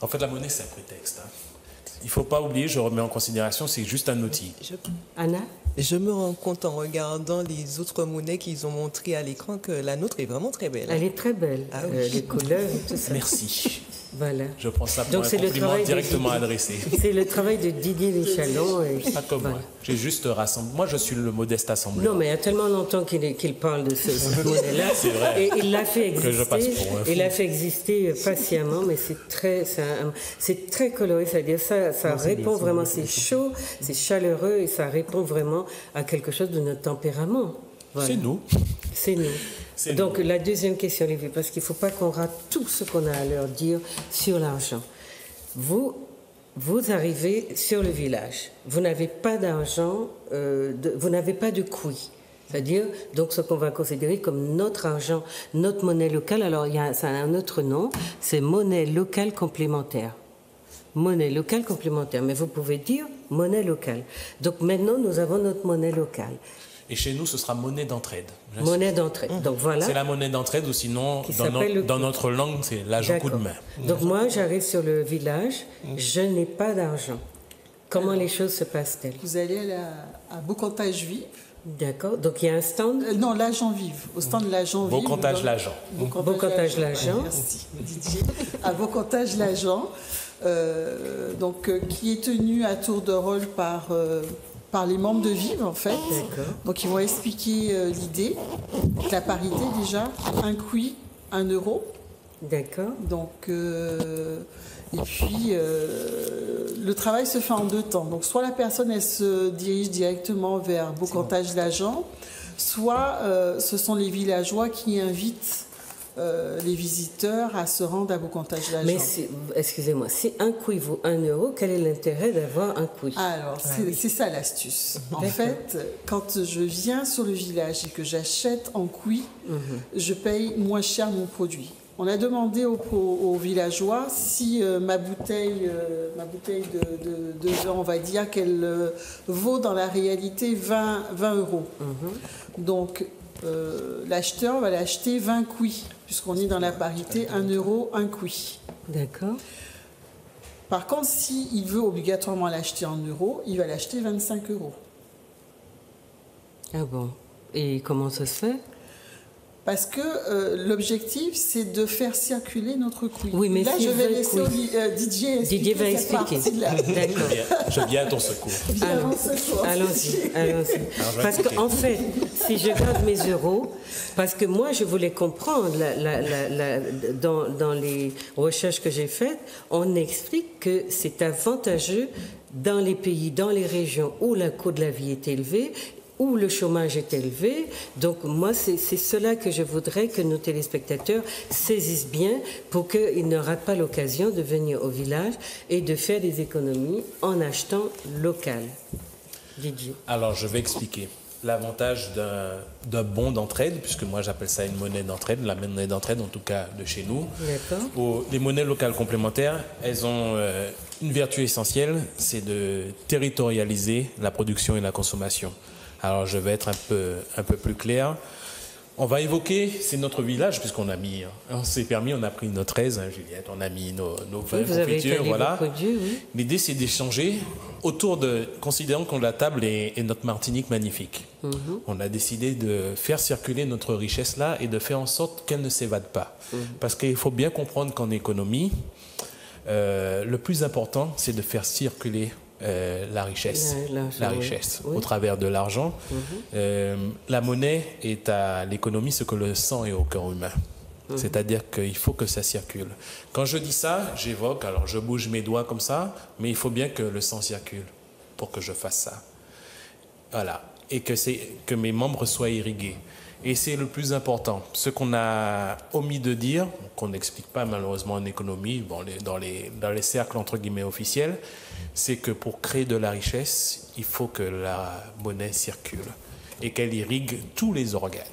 En fait, la monnaie, c'est un prétexte. Il ne faut pas oublier, je remets en considération, c'est juste un outil. Anna ? Je me rends compte en regardant les autres monnaies qu'ils ont montrées à l'écran que la nôtre est vraiment très belle. Elle est très belle, les couleurs et tout ça. Merci. Voilà. Je prends ça pour donc, un compliment directement adressé. C'est le travail de Didier Michalon. Pas comme moi. J'ai juste rassemblé. Moi, je suis le modeste assembleur. Non, mais il y a tellement longtemps qu'il parle de ce modèle-là. C'est vrai. Et il l'a fait exister. Que je passe pour un fou. Il l'a fait exister patiemment, mais c'est très coloré. C'est-à-dire ça répond vraiment, c'est chaud, c'est chaleureux et ça répond vraiment à quelque chose de notre tempérament. Voilà. C'est nous. C'est nous. Donc, la deuxième question, Olivier, parce qu'il ne faut pas qu'on rate tout ce qu'on a à leur dire sur l'argent. Vous arrivez sur le village. Vous n'avez pas d'argent, vous n'avez pas de QUI. C'est-à-dire, donc, ce qu'on va considérer comme notre argent, notre monnaie locale. Alors, ça a un autre nom, c'est monnaie locale complémentaire. Monnaie locale complémentaire. Mais vous pouvez dire monnaie locale. Donc, maintenant, nous avons notre monnaie locale. Et chez nous, ce sera monnaie d'entraide. Monnaie d'entraide. Donc voilà. C'est la monnaie d'entraide ou sinon, dans notre langue, c'est l'argent coup de main. Donc moi, j'arrive sur le village, je n'ai pas d'argent. Comment les choses se passent-elles? Vous allez à Beaucantage Vive. D'accord. Donc il y a un stand? Non, l'Agent Vive. Au stand de l'Agent Vive. Beaucantage l'Agent. Beaucantage l'Agent. Merci, Didier. À Beaucantage l'Agent, qui est tenu à tour de rôle par les membres de Vive, en fait. D'accord. Donc, ils vont expliquer l'idée. La parité, déjà, un QUI, 1 euro. D'accord. Donc, et puis, le travail se fait en 2 temps. Donc, soit la personne, elle se dirige directement vers Beaucantage l'Agent, soit ce sont les villageois qui invitent les visiteurs à se rendre à Beaucantage l'Agent. Mais excusez-moi, si un QUI vaut 1 euro, quel est l'intérêt d'avoir un QUI? Alors, c'est ça l'astuce. En fait, quand je viens sur le village et que j'achète en QUI, je paye moins cher mon produit. On a demandé aux villageois si ma bouteille de vin, on va dire qu'elle vaut dans la réalité 20 euros. Donc, l'acheteur va l'acheter 20 QUI, puisqu'on est dans la parité 1 euro, 1 QUI. D'accord. Par contre, s'il veut obligatoirement l'acheter en euros, il va l'acheter 25 euros. Ah bon. Et comment ça se fait? Parce que l'objectif, c'est de faire circuler notre QUI. Oui, mais là, si je vais laisser Didier va expliquer. D'accord. Je viens à ton secours. Allons-y. Parce qu'en fait, si je garde mes euros, parce que moi, je voulais comprendre, dans les recherches que j'ai faites, on explique que c'est avantageux dans les pays, dans les régions où le coût de la vie est élevé, où le chômage est élevé. Donc moi, c'est cela que je voudrais que nos téléspectateurs saisissent bien pour qu'ils ne ratent pas l'occasion de venir au village et de faire des économies en achetant local. Didier. Alors, je vais expliquer. L'avantage d'un bon d'entraide, puisque moi j'appelle ça une monnaie d'entraide, la monnaie d'entraide en tout cas de chez nous. D'accord. Les monnaies locales complémentaires, elles ont une vertu essentielle, c'est de territorialiser la production et la consommation. Alors je vais être un peu plus clair. On va évoquer, c'est notre village, puisqu'on a mis, on s'est permis, on a pris notre aise, hein, Juliette, on a mis nos vins, confitures, voilà. Oui. L'idée, c'est d'échanger autour de, considérant que la table est notre Martinique magnifique. On a décidé de faire circuler notre richesse là et de faire en sorte qu'elle ne s'évade pas. Parce qu'il faut bien comprendre qu'en économie, le plus important, c'est de faire circuler la richesse, oui. au travers de l'argent. La monnaie est à l'économie ce que le sang est au corps humain. C'est-à-dire qu'il faut que ça circule. Quand je dis ça, j'évoque, alors je bouge mes doigts comme ça, mais il faut bien que le sang circule pour que je fasse ça. Voilà. Et que mes membres soient irrigués. Et c'est le plus important. Ce qu'on a omis de dire, qu'on n'explique pas malheureusement en économie, bon, dans les cercles entre guillemets officiels, c'est que pour créer de la richesse, il faut que la monnaie circule et qu'elle irrigue tous les organes.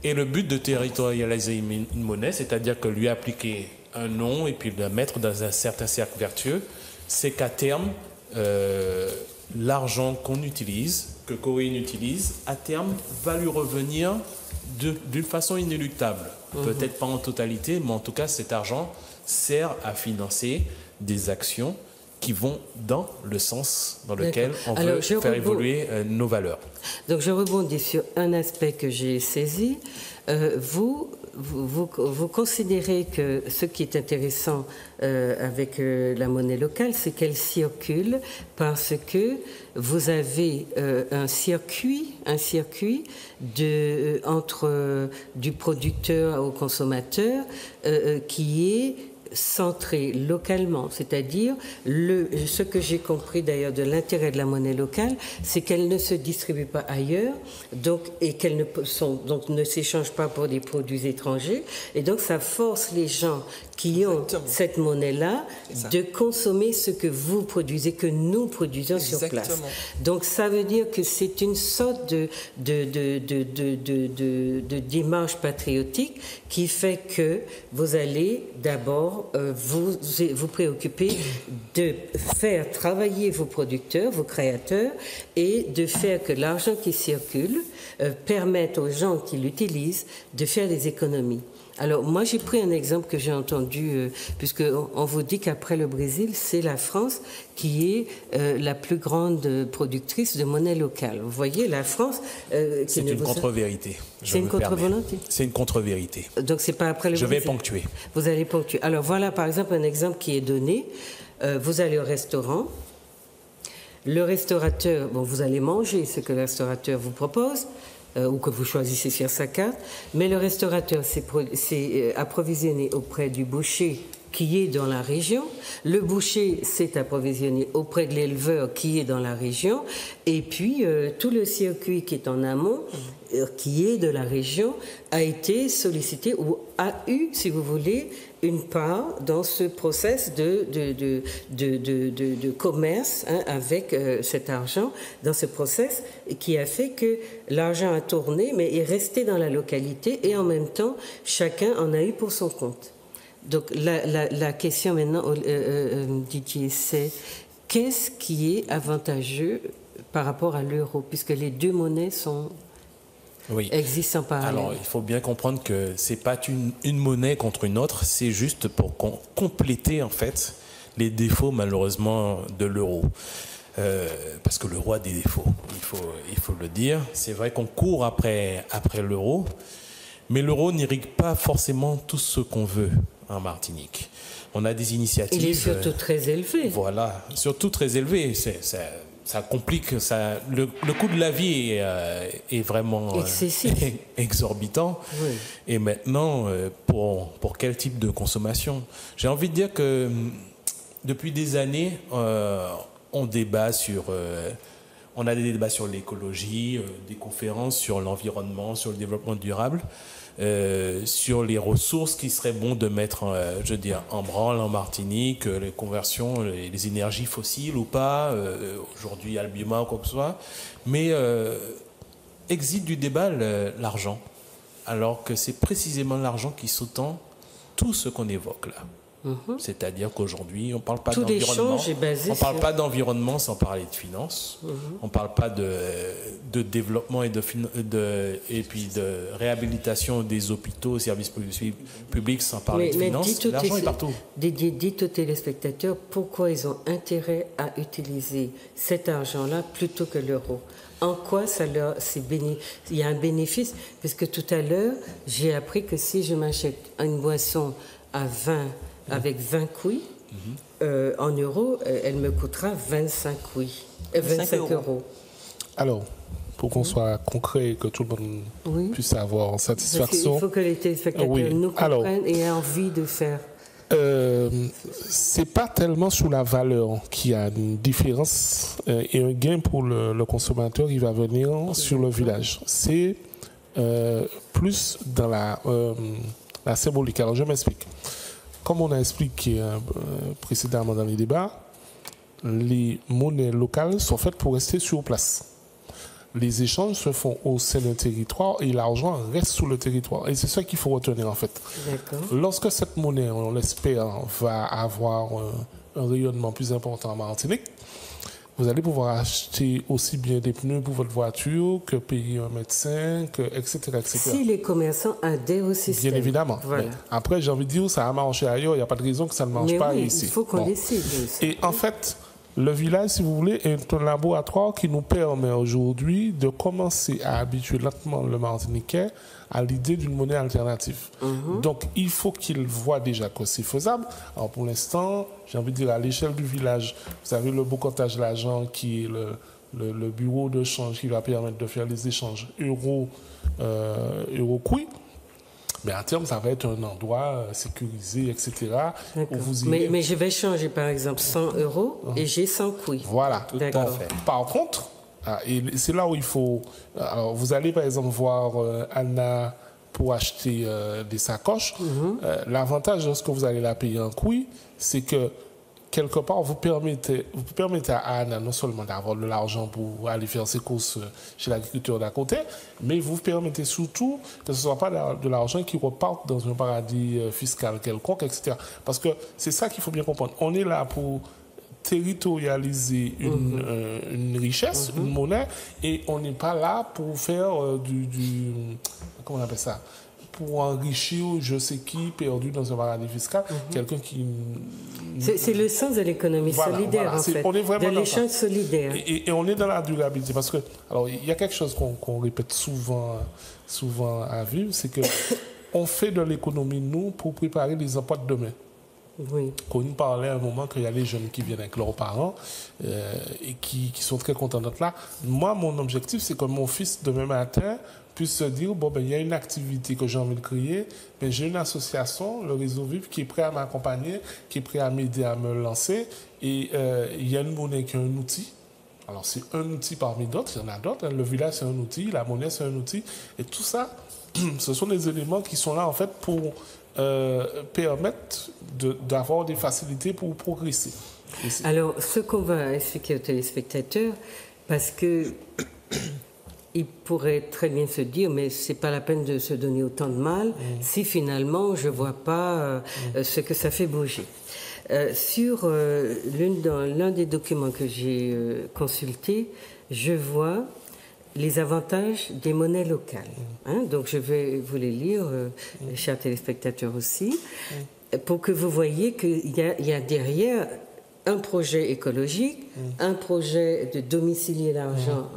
Et le but de territorialiser une monnaie, c'est-à-dire que lui appliquer un nom et puis le mettre dans un certain cercle vertueux, c'est qu'à terme, l'argent qu'on utilise, que Corinne utilise, à terme, va lui revenir d'une façon inéluctable. Peut-être pas en totalité, mais en tout cas, cet argent sert à financer des actions qui vont dans le sens dans lequel on veut faire évoluer nos valeurs. Donc je rebondis sur un aspect que j'ai saisi. Vous considérez que ce qui est intéressant avec la monnaie locale, c'est qu'elle circule parce que vous avez un circuit entre du producteur au consommateur qui est centré localement, c'est-à-dire ce que j'ai compris d'ailleurs de l'intérêt de la monnaie locale, c'est qu'elle ne se distribue pas ailleurs, et qu'elle ne s'échange pas pour des produits étrangers, et donc ça force les gens qui ont cette monnaie-là de consommer ce que vous produisez, que nous produisons sur place. Donc ça veut dire que c'est une sorte de démarche patriotique qui fait que vous allez d'abord vous préoccuper de faire travailler vos producteurs, vos créateurs, et de faire que l'argent qui circule permette aux gens qui l'utilisent de faire des économies. Alors, moi, j'ai pris un exemple que j'ai entendu, puisqu'on vous dit qu'après le Brésil, c'est la France qui est la plus grande productrice de monnaie locale. Vous voyez, la France... c'est une contre-vérité. C'est une contre-volonté. C'est une contre-vérité. Donc, c'est pas après le Brésil. Je vais ponctuer. Vous allez ponctuer. Alors, voilà, par exemple, un exemple qui est donné. Vous allez au restaurant. Le restaurateur... Bon, vous allez manger ce que le restaurateur vous propose. Ou que vous choisissez sur sa carte, mais le restaurateur s'est approvisionné auprès du boucher qui est dans la région, le boucher s'est approvisionné auprès de l'éleveur qui est dans la région, et puis tout le circuit qui est en amont, qui est de la région, a été sollicité ou a eu, si vous voulez, une part dans ce process de commerce avec cet argent, dans ce process qui a fait que l'argent a tourné, mais est resté dans la localité et en même temps, chacun en a eu pour son compte. Donc la question maintenant, Didier, c'est qu'est-ce qui est avantageux par rapport à l'euro, puisque les deux monnaies existent en parallèle. Alors, il faut bien comprendre que ce n'est pas une monnaie contre une autre, c'est juste pour compléter en fait les défauts malheureusement de l'euro. Parce que l'euro a des défauts, il faut le dire. C'est vrai qu'on court après l'euro, mais l'euro n'irrigue pas forcément tout ce qu'on veut en Martinique. On a des initiatives... Il est surtout très élevé. Voilà, surtout très élevé. Ça complique, le coût de la vie est vraiment exorbitant. Oui. Et maintenant, pour quel type de consommation? J'ai envie de dire que depuis des années, on a des débats sur l'écologie, des conférences sur l'environnement, sur le développement durable, sur les ressources qui serait bon de mettre, en branle en Martinique, les conversions, les énergies fossiles ou pas, aujourd'hui il y a le bioma ou quoi que ce soit, mais existe du débat l'argent, alors que c'est précisément l'argent qui sous-tend tout ce qu'on évoque là. C'est-à-dire qu'aujourd'hui, on ne parle pas Tout d'environnement. l'échange est basé On ne parle sur... pas d'environnement sans parler de finances. On ne parle pas de développement et puis de réhabilitation des hôpitaux, services publics sans parler de finances. L'argent est partout. Dites aux téléspectateurs pourquoi ils ont intérêt à utiliser cet argent-là plutôt que l'euro. En quoi il y a un bénéfice? Parce que tout à l'heure, j'ai appris que si je m'achète une boisson à 20 avec 20 couilles, en euros, elle me coûtera 25 euros. Alors, pour qu'on soit concret et que tout le monde puisse avoir satisfaction. Il faut que les téléspectateurs nous comprennent et aient envie de faire. C'est pas tellement sur la valeur qu'il y a une différence et un gain pour le consommateur qui va venir sur le village. C'est plus dans la symbolique. Alors, je m'explique. Comme on a expliqué précédemment dans les débats, les monnaies locales sont faites pour rester sur place. Les échanges se font au sein d'un territoire et l'argent reste sur le territoire. Et c'est ça qu'il faut retenir en fait. Lorsque cette monnaie, on l'espère, va avoir un rayonnement plus important en Martinique, vous allez pouvoir acheter aussi bien des pneus pour votre voiture que payer un médecin, etc., etc. Si les commerçants adhèrent au système. Bien évidemment. Voilà. Après, j'ai envie de dire, ça a marché ailleurs, il n'y a pas de raison que ça ne marche pas ici. Il faut qu'on décide. Et en fait, le village, si vous voulez, est un laboratoire qui nous permet aujourd'hui de commencer à habituer lentement le Martiniquais à l'idée d'une monnaie alternative. Donc, il faut qu'il voit déjà que c'est faisable. Alors, pour l'instant, j'ai envie de dire, à l'échelle du village, vous avez le Bocotage de l'Argent qui est le bureau de change qui va permettre de faire les échanges euro-couille. Mais à terme, ça va être un endroit sécurisé, etc. Où vous mais je vais changer, par exemple, 100 euros et j'ai 100 couilles. Voilà. D'accord. Par contre, et c'est là où il faut... Alors, vous allez, par exemple, voir Anna pour acheter des sacoches. L'avantage, lorsque vous allez la payer en couille, c'est que quelque part, vous permettez à Anna non seulement d'avoir de l'argent pour aller faire ses courses chez l'agriculteur d'à côté, mais vous permettez surtout que ce ne soit pas de l'argent qui reparte dans un paradis fiscal quelconque, etc. Parce que c'est ça qu'il faut bien comprendre. On est là pour territorialiser une richesse, une monnaie, et on n'est pas là pour faire comment on appelle ça, pour enrichir je sais qui perdu dans un paradis fiscal, quelqu'un qui... C'est le sens de l'économie solidaire, en fait, on est vraiment de l'échange solidaire. Et on est dans la durabilité, parce que, alors, il y a quelque chose qu'on répète souvent à vivre, c'est que on fait de l'économie, nous, pour préparer les emplois de demain. Oui. Qu'on nous parlait à un moment qu'il y a les jeunes qui viennent avec leurs parents et qui sont très contents d'être là. Moi, mon objectif, c'est que mon fils, demain matin, puisse se dire, bon, ben, il y a une activité que j'ai envie de créer, mais j'ai une association, le Réseau Vivre, qui est prêt à m'accompagner, qui est prêt à m'aider à me lancer. Et il y a une monnaie qui est un outil. Alors, c'est un outil parmi d'autres, il y en a d'autres. Le village, c'est un outil, la monnaie, c'est un outil. Et tout ça, ce sont des éléments qui sont là, en fait, pour permettre d'avoir des facilités pour progresser. Alors, ce qu'on va expliquer aux téléspectateurs, parce que il pourrait très bien se dire, mais c'est pas la peine de se donner autant de mal si finalement je vois pas ce que ça fait bouger. Sur l'un des documents que j'ai consulté, je vois les avantages des monnaies locales. Donc je vais vous les lire, chers téléspectateurs aussi, pour que vous voyez qu'il y a derrière un projet écologique, un projet de domicilier l'argent,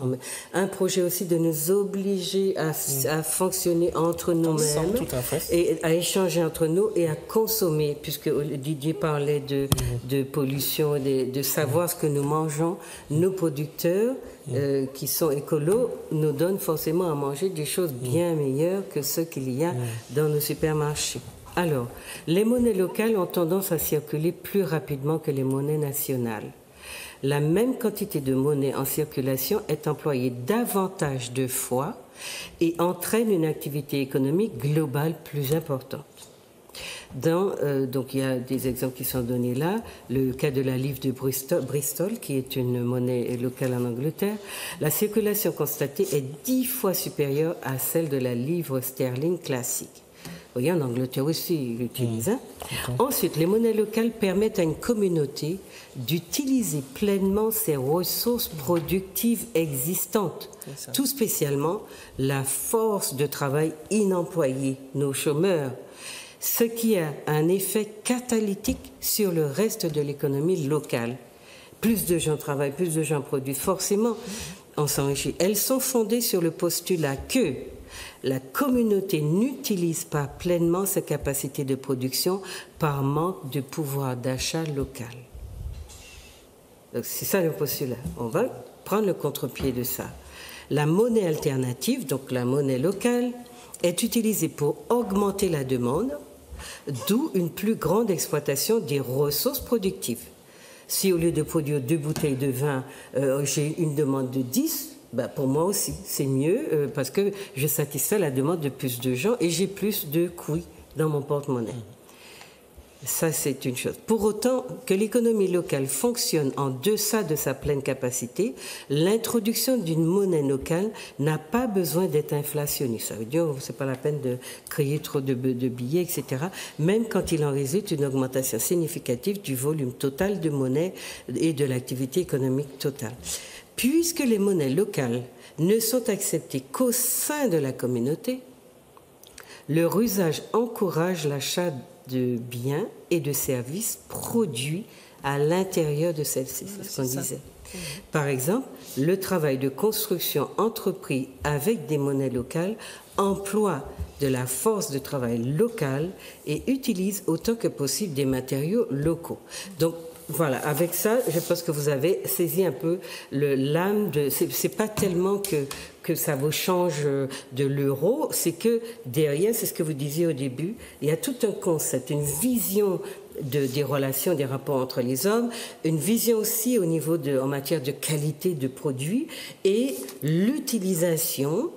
un projet aussi de nous obliger à fonctionner entre nous-mêmes et à échanger entre nous et à consommer, puisque Didier parlait de pollution, de savoir ce que nous mangeons. Nos producteurs qui sont écolos nous donnent forcément à manger des choses bien meilleures que ce qu'il y a dans nos supermarchés. Alors, les monnaies locales ont tendance à circuler plus rapidement que les monnaies nationales. La même quantité de monnaie en circulation est employée davantage de fois et entraîne une activité économique globale plus importante. Donc il y a des exemples qui sont donnés là. Le cas de la livre de Bristol, qui est une monnaie locale en Angleterre. La circulation constatée est 10 fois supérieure à celle de la livre sterling classique. Vous voyez, en Angleterre aussi, ils l'utilisent. Hein. Ensuite, les monnaies locales permettent à une communauté d'utiliser pleinement ses ressources productives existantes, tout spécialement la force de travail inemployée, nos chômeurs, ce qui a un effet catalytique sur le reste de l'économie locale. Plus de gens travaillent, plus de gens produisent, forcément, on s'enrichit. Elles sont fondées sur le postulat que la communauté n'utilise pas pleinement sa capacité de production par manque de pouvoir d'achat local. Donc c'est ça le postulat. On va prendre le contre-pied de ça. La monnaie alternative, donc la monnaie locale, est utilisée pour augmenter la demande, d'où une plus grande exploitation des ressources productives. Si au lieu de produire 2 bouteilles de vin, j'ai une demande de 10, ben pour moi aussi, c'est mieux parce que je satisfais la demande de plus de gens et j'ai plus de couilles dans mon porte-monnaie. Ça, c'est une chose. Pour autant que l'économie locale fonctionne en deçà de sa pleine capacité, l'introduction d'une monnaie locale n'a pas besoin d'être inflationniste. Ça veut dire que ce n'est pas la peine de créer trop de billets, etc., même quand il en résulte une augmentation significative du volume total de monnaie et de l'activité économique totale. Puisque les monnaies locales ne sont acceptées qu'au sein de la communauté, leur usage encourage l'achat de biens et de services produits à l'intérieur de celle-ci, c'est ce qu'on disait. Par exemple, le travail de construction entrepris avec des monnaies locales emploie de la force de travail locale et utilise autant que possible des matériaux locaux. Donc, voilà, avec ça, je pense que vous avez saisi un peu l'âme de... C'est pas tellement que ça vous change de l'euro, c'est que derrière, c'est ce que vous disiez au début, il y a tout un concept, une vision des relations, des rapports entre les hommes, une vision aussi au niveau en matière de qualité de produits et l'utilisation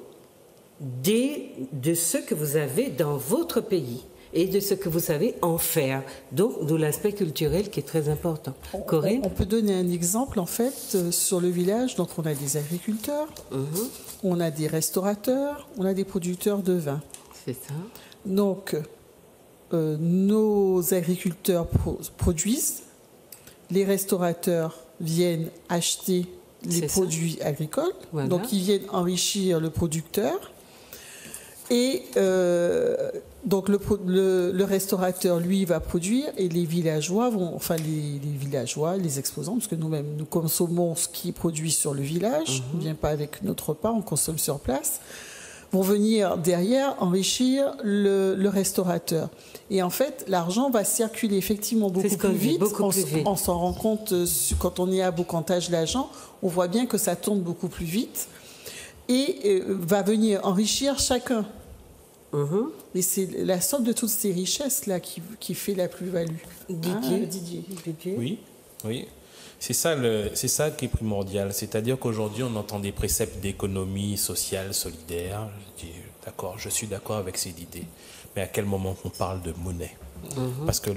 de ce que vous avez dans votre pays et de ce que vous savez en faire. Donc, d'où l'aspect culturel qui est très important. Corinne ? On peut donner un exemple, en fait, sur le village. Donc, on a des agriculteurs, on a des restaurateurs, on a des producteurs de vin. C'est ça. Donc, nos agriculteurs produisent, les restaurateurs viennent acheter les produits agricoles, voilà. Donc ils viennent enrichir le producteur. Et donc le restaurateur, lui, va produire et les villageois les exposants, parce que nous-mêmes, nous consommons ce qui est produit sur le village, on ne vient pas avec notre repas, on consomme sur place, vont venir derrière enrichir le restaurateur. Et en fait, l'argent va circuler effectivement beaucoup plus vite. On s'en rend compte quand on est à Bocantage l'agent, on voit bien que ça tourne beaucoup plus vite et va venir enrichir chacun. Et c'est la somme de toutes ces richesses-là qui fait la plus-value. Didier. Oui. C'est ça qui est primordial. C'est-à-dire qu'aujourd'hui, on entend des préceptes d'économie sociale, solidaire. Je suis d'accord avec ces idées. Mais à quel moment on parle de monnaie ? Parce que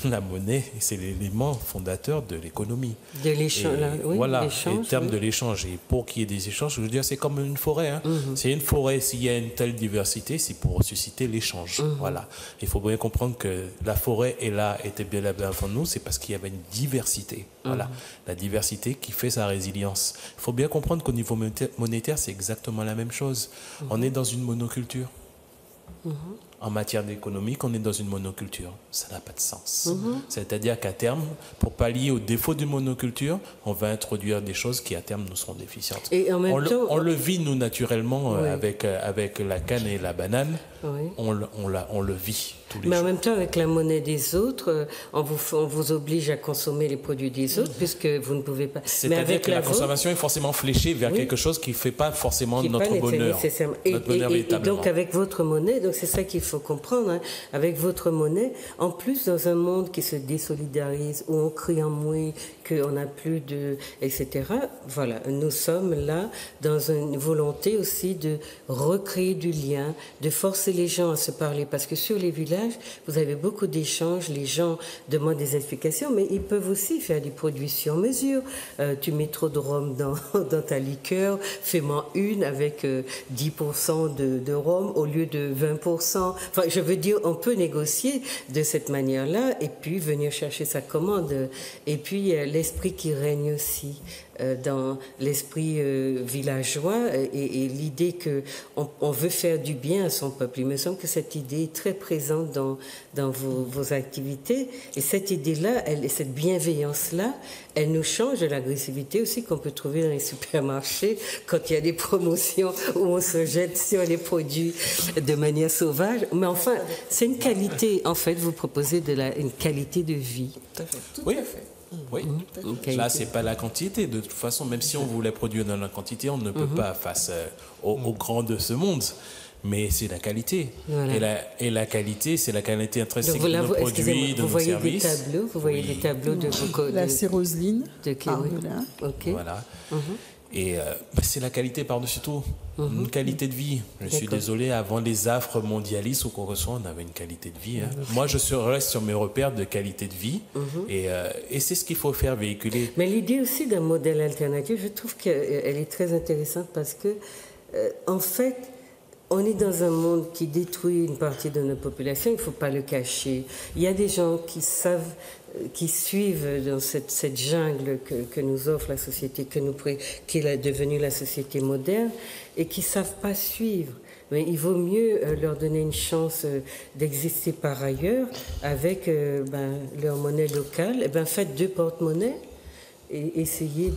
la monnaie, c'est l'élément fondateur de l'économie. De l'échange, oui. Voilà, en termes de l'échange. Et pour qu'il y ait des échanges, je veux dire, c'est comme une forêt. Hein. C'est une forêt, s'il y a une telle diversité, c'est pour susciter l'échange. Voilà. Il faut bien comprendre que la forêt était bien là avant nous, c'est parce qu'il y avait une diversité. Voilà. La diversité qui fait sa résilience. Il faut bien comprendre qu'au niveau monétaire, c'est exactement la même chose. On est dans une monoculture. En matière d'économique, on est dans une monoculture. Ça n'a pas de sens. C'est-à-dire qu'à terme, pour pallier au défaut d'une monoculture, on va introduire des choses qui, à terme, nous seront déficientes. Et en même temps, on le vit, nous, naturellement, avec la canne et la banane. Oui. On le vit tous les jours. Mais en même temps, avec la monnaie des autres, on vous oblige à consommer les produits des autres, puisque vous ne pouvez pas... C'est-à-dire que la consommation est forcément fléchée vers quelque chose qui ne fait pas forcément notre bonheur. Et donc, avec votre monnaie, donc c'est ça qu'il faut comprendre, hein, avec votre monnaie, en plus, dans un monde qui se désolidarise, où on crie en mouille, qu'on n'a plus de... etc., voilà, nous sommes là dans une volonté aussi de recréer du lien, de forcer les gens à se parler, parce que sur les villages, village, vous avez beaucoup d'échanges, les gens demandent des explications, mais ils peuvent aussi faire des produits sur mesure. Tu mets trop de rhum dans ta liqueur, fais-moi une avec 10% de rhum au lieu de 20%. Enfin, je veux dire, on peut négocier de cette manière-là et puis venir chercher sa commande. Et puis, l'esprit qui règne aussi dans l'esprit villageois et l'idée qu'on veut faire du bien à son peuple. Il me semble que cette idée est très présente dans vos activités. Et cette idée-là, cette bienveillance-là, elle nous change de l'agressivité aussi qu'on peut trouver dans les supermarchés quand il y a des promotions où on se jette sur les produits de manière sauvage. Mais enfin, c'est une qualité, en fait, vous proposez une qualité de vie. Tout à fait. Tout à fait. Oui, là, c'est pas la quantité. De toute façon, même si on voulait produire dans la quantité, on ne peut pas face aux grands de ce monde. Mais c'est la qualité. Voilà. Et la qualité, c'est la qualité intrinsèque de nos produits, de nos services. Vous voyez des tableaux de vos la céroseline. De qui, okay. Voilà. Et c'est la qualité par-dessus tout. Une qualité de vie. Je suis désolé, avant les affres mondialistes ou qu'on reçoit, on avait une qualité de vie. Hein. Moi, je reste sur mes repères de qualité de vie et c'est ce qu'il faut faire véhiculer. Mais l'idée aussi d'un modèle alternatif, je trouve qu'elle est très intéressante parce que, en fait, on est dans un monde qui détruit une partie de notre population, il ne faut pas le cacher. Il y a des gens qui suivent dans cette jungle que nous offre la société, qui est devenue la société moderne, et qui ne savent pas suivre. Mais il vaut mieux leur donner une chance d'exister par ailleurs avec leur monnaie locale. Faites 2 porte-monnaies. Et essayer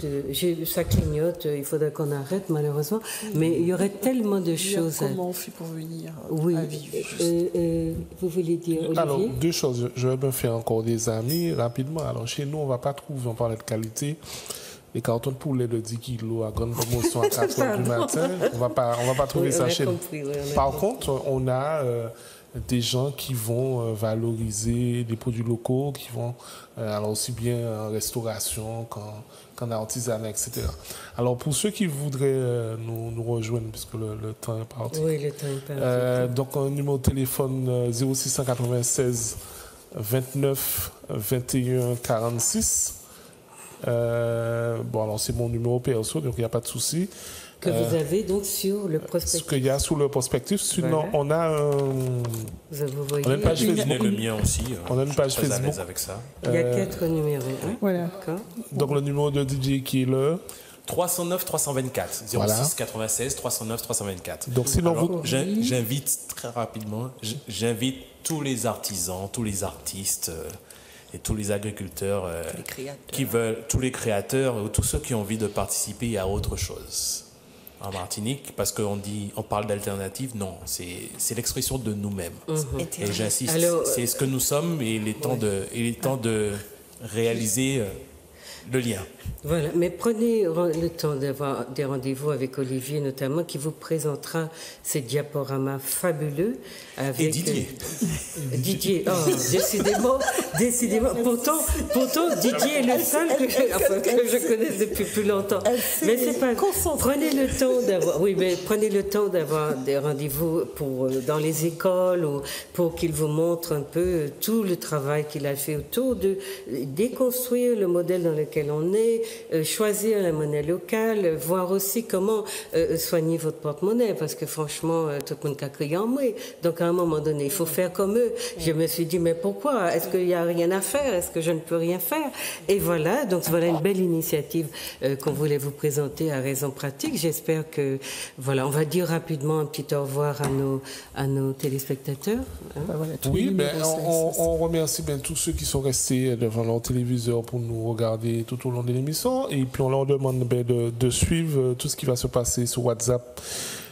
ça clignote, il faudrait qu'on arrête malheureusement, mais il y aurait tellement de choses. Comment on fait pour venir à vivre vous voulez dire, Olivier? Alors, 2 choses. Je vais me faire encore des amis rapidement. Alors, chez nous, on ne va pas trouver, on parlait de qualité, les cartons de poulet de 10 kilos à grande promotion à 4 h du matin. On va pas trouver ça chez nous. Par contre, on a des gens qui vont valoriser des produits locaux, qui vont, alors aussi bien en restauration qu'en artisanat, etc. Alors pour ceux qui voudraient nous rejoindre, puisque le temps est parti. Oui, le temps est parti. Donc un numéro de téléphone 0696 29 21 46. Alors c'est mon numéro perso, donc il n'y a pas de souci. Que vous avez donc sur le prospectus. Ce qu'il y a sur le prospectus. Sinon, on a une page Facebook. Le mien aussi. On a une page Facebook. À l'aise avec ça. Il y a 4 numéros. Hein? Voilà. Donc le numéro de DJ qui est le 309 324 06 voilà. 96 309 324. Donc sinon j'invite très rapidement, j'invite tous les artisans, tous les artistes et tous les agriculteurs qui veulent, tous les créateurs ou tous ceux qui ont envie de participer à autre chose en Martinique, parce qu'on parle d'alternative, non, c'est l'expression de nous-mêmes. Et j'insiste, c'est ce que nous sommes et il est temps de réaliser le lien. Voilà, mais prenez le temps d'avoir des rendez-vous avec Olivier notamment, qui vous présentera ces diaporamas fabuleux. Avec, et Didier. Didier, décidément. Pourtant, Didier est le seul que je connaisse depuis plus longtemps. Mais c'est pas. Prenez le temps d'avoir des rendez-vous dans les écoles ou pour qu'il vous montre un peu tout le travail qu'il a fait autour de déconstruire le modèle dans lequel on est. Choisir la monnaie locale, voir aussi comment soigner votre porte-monnaie, parce que franchement, tout le monde a crié en moi. Donc à un moment donné, il faut faire comme eux. Je me suis dit, mais pourquoi? Est-ce qu'il n'y a rien à faire? Est-ce que je ne peux rien faire? Et voilà, donc voilà une belle initiative qu'on voulait vous présenter à Raison Pratique. J'espère que, voilà, on va dire rapidement un petit au revoir à nos téléspectateurs. Hein? Oui, on remercie bien tous ceux qui sont restés devant leur téléviseur pour nous regarder tout au long de l'émission, et puis on leur demande de suivre tout ce qui va se passer sur WhatsApp,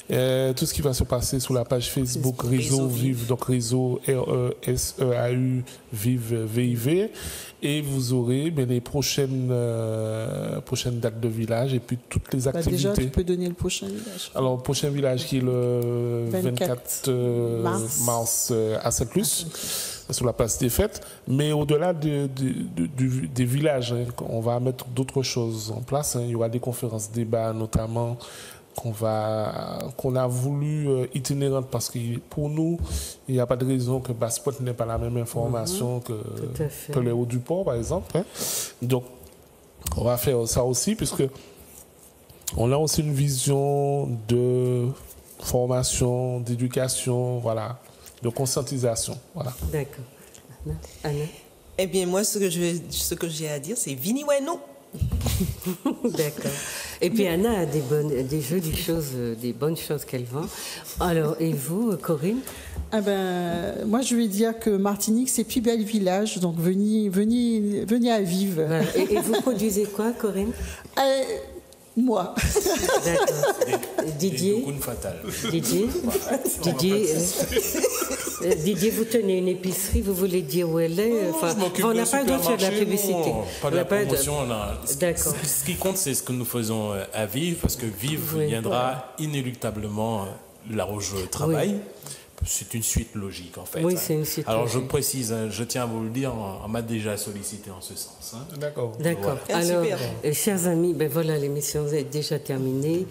tout ce qui va se passer sur la page Facebook Réseau Vive, donc Réseau RESEAU Vive VIV, et vous aurez les prochaines dates de village et puis toutes les activités. Déjà, tu peux donner le prochain village. Alors, le prochain village qui est le 24 mars à Saint-Luce, sur la place des fêtes, mais au-delà des villages, on va mettre d'autres choses en place. Il y aura des conférences, débats, notamment qu'on a voulu itinérante parce que pour nous, il n'y a pas de raison que Basse-Pointe n'ait pas la même information que les Hauts-du-Port, par exemple. Hein. Donc, on va faire ça aussi, puisque on a aussi une vision de formation, d'éducation, voilà, de conscientisation. Voilà. D'accord. Anna? Eh bien, moi, ce que j'ai à dire, c'est Vini Weno. D'accord. Et puis Anna a des jolies choses, des bonnes choses qu'elle vend. Alors, et vous, Corinne? Ah ben, moi, je vais dire que Martinique, c'est plus bel village, donc venez à vivre. Voilà. Et vous produisez quoi, Corinne? Moi. D'accord. Didier? Didier, vous tenez une épicerie, vous voulez dire où elle est? Enfin, on n'a pas le droit de faire de la publicité. Pas de la promotion. D'accord. Ce qui compte, c'est ce que nous faisons à Vivre, parce que Vivre viendra inéluctablement là où je travaille. Oui. C'est une suite logique, en fait. Oui, c'est une suite Alors, logique. je précise, je tiens à vous le dire, on m'a déjà sollicité en ce sens. Hein. D'accord. D'accord. Voilà. Alors, chers amis, ben voilà, l'émission est déjà terminée.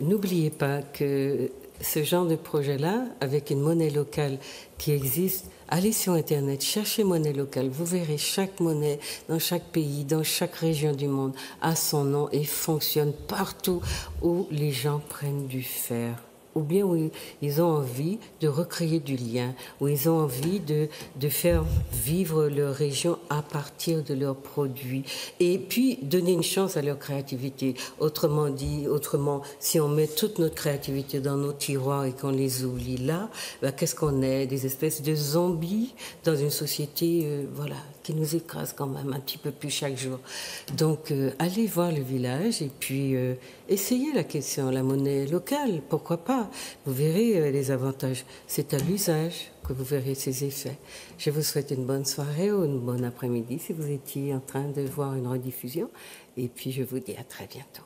N'oubliez pas que ce genre de projet-là, avec une monnaie locale qui existe, allez sur Internet, cherchez monnaie locale. Vous verrez chaque monnaie dans chaque pays, dans chaque région du monde, a son nom et fonctionne partout où les gens prennent du fer. Ou bien où ils ont envie de recréer du lien, où ils ont envie de faire vivre leur région à partir de leurs produits. Et puis, donner une chance à leur créativité. Autrement, si on met toute notre créativité dans nos tiroirs et qu'on les oublie là, ben, qu'est-ce qu'on est? Des espèces de zombies dans une société qui nous écrase quand même un petit peu plus chaque jour. Donc, allez voir le village et puis essayez la question, la monnaie locale, pourquoi pas? Vous verrez les avantages. C'est à l'usage que vous verrez ses effets. Je vous souhaite une bonne soirée ou une bonne après-midi si vous étiez en train de voir une rediffusion. Et puis, je vous dis à très bientôt.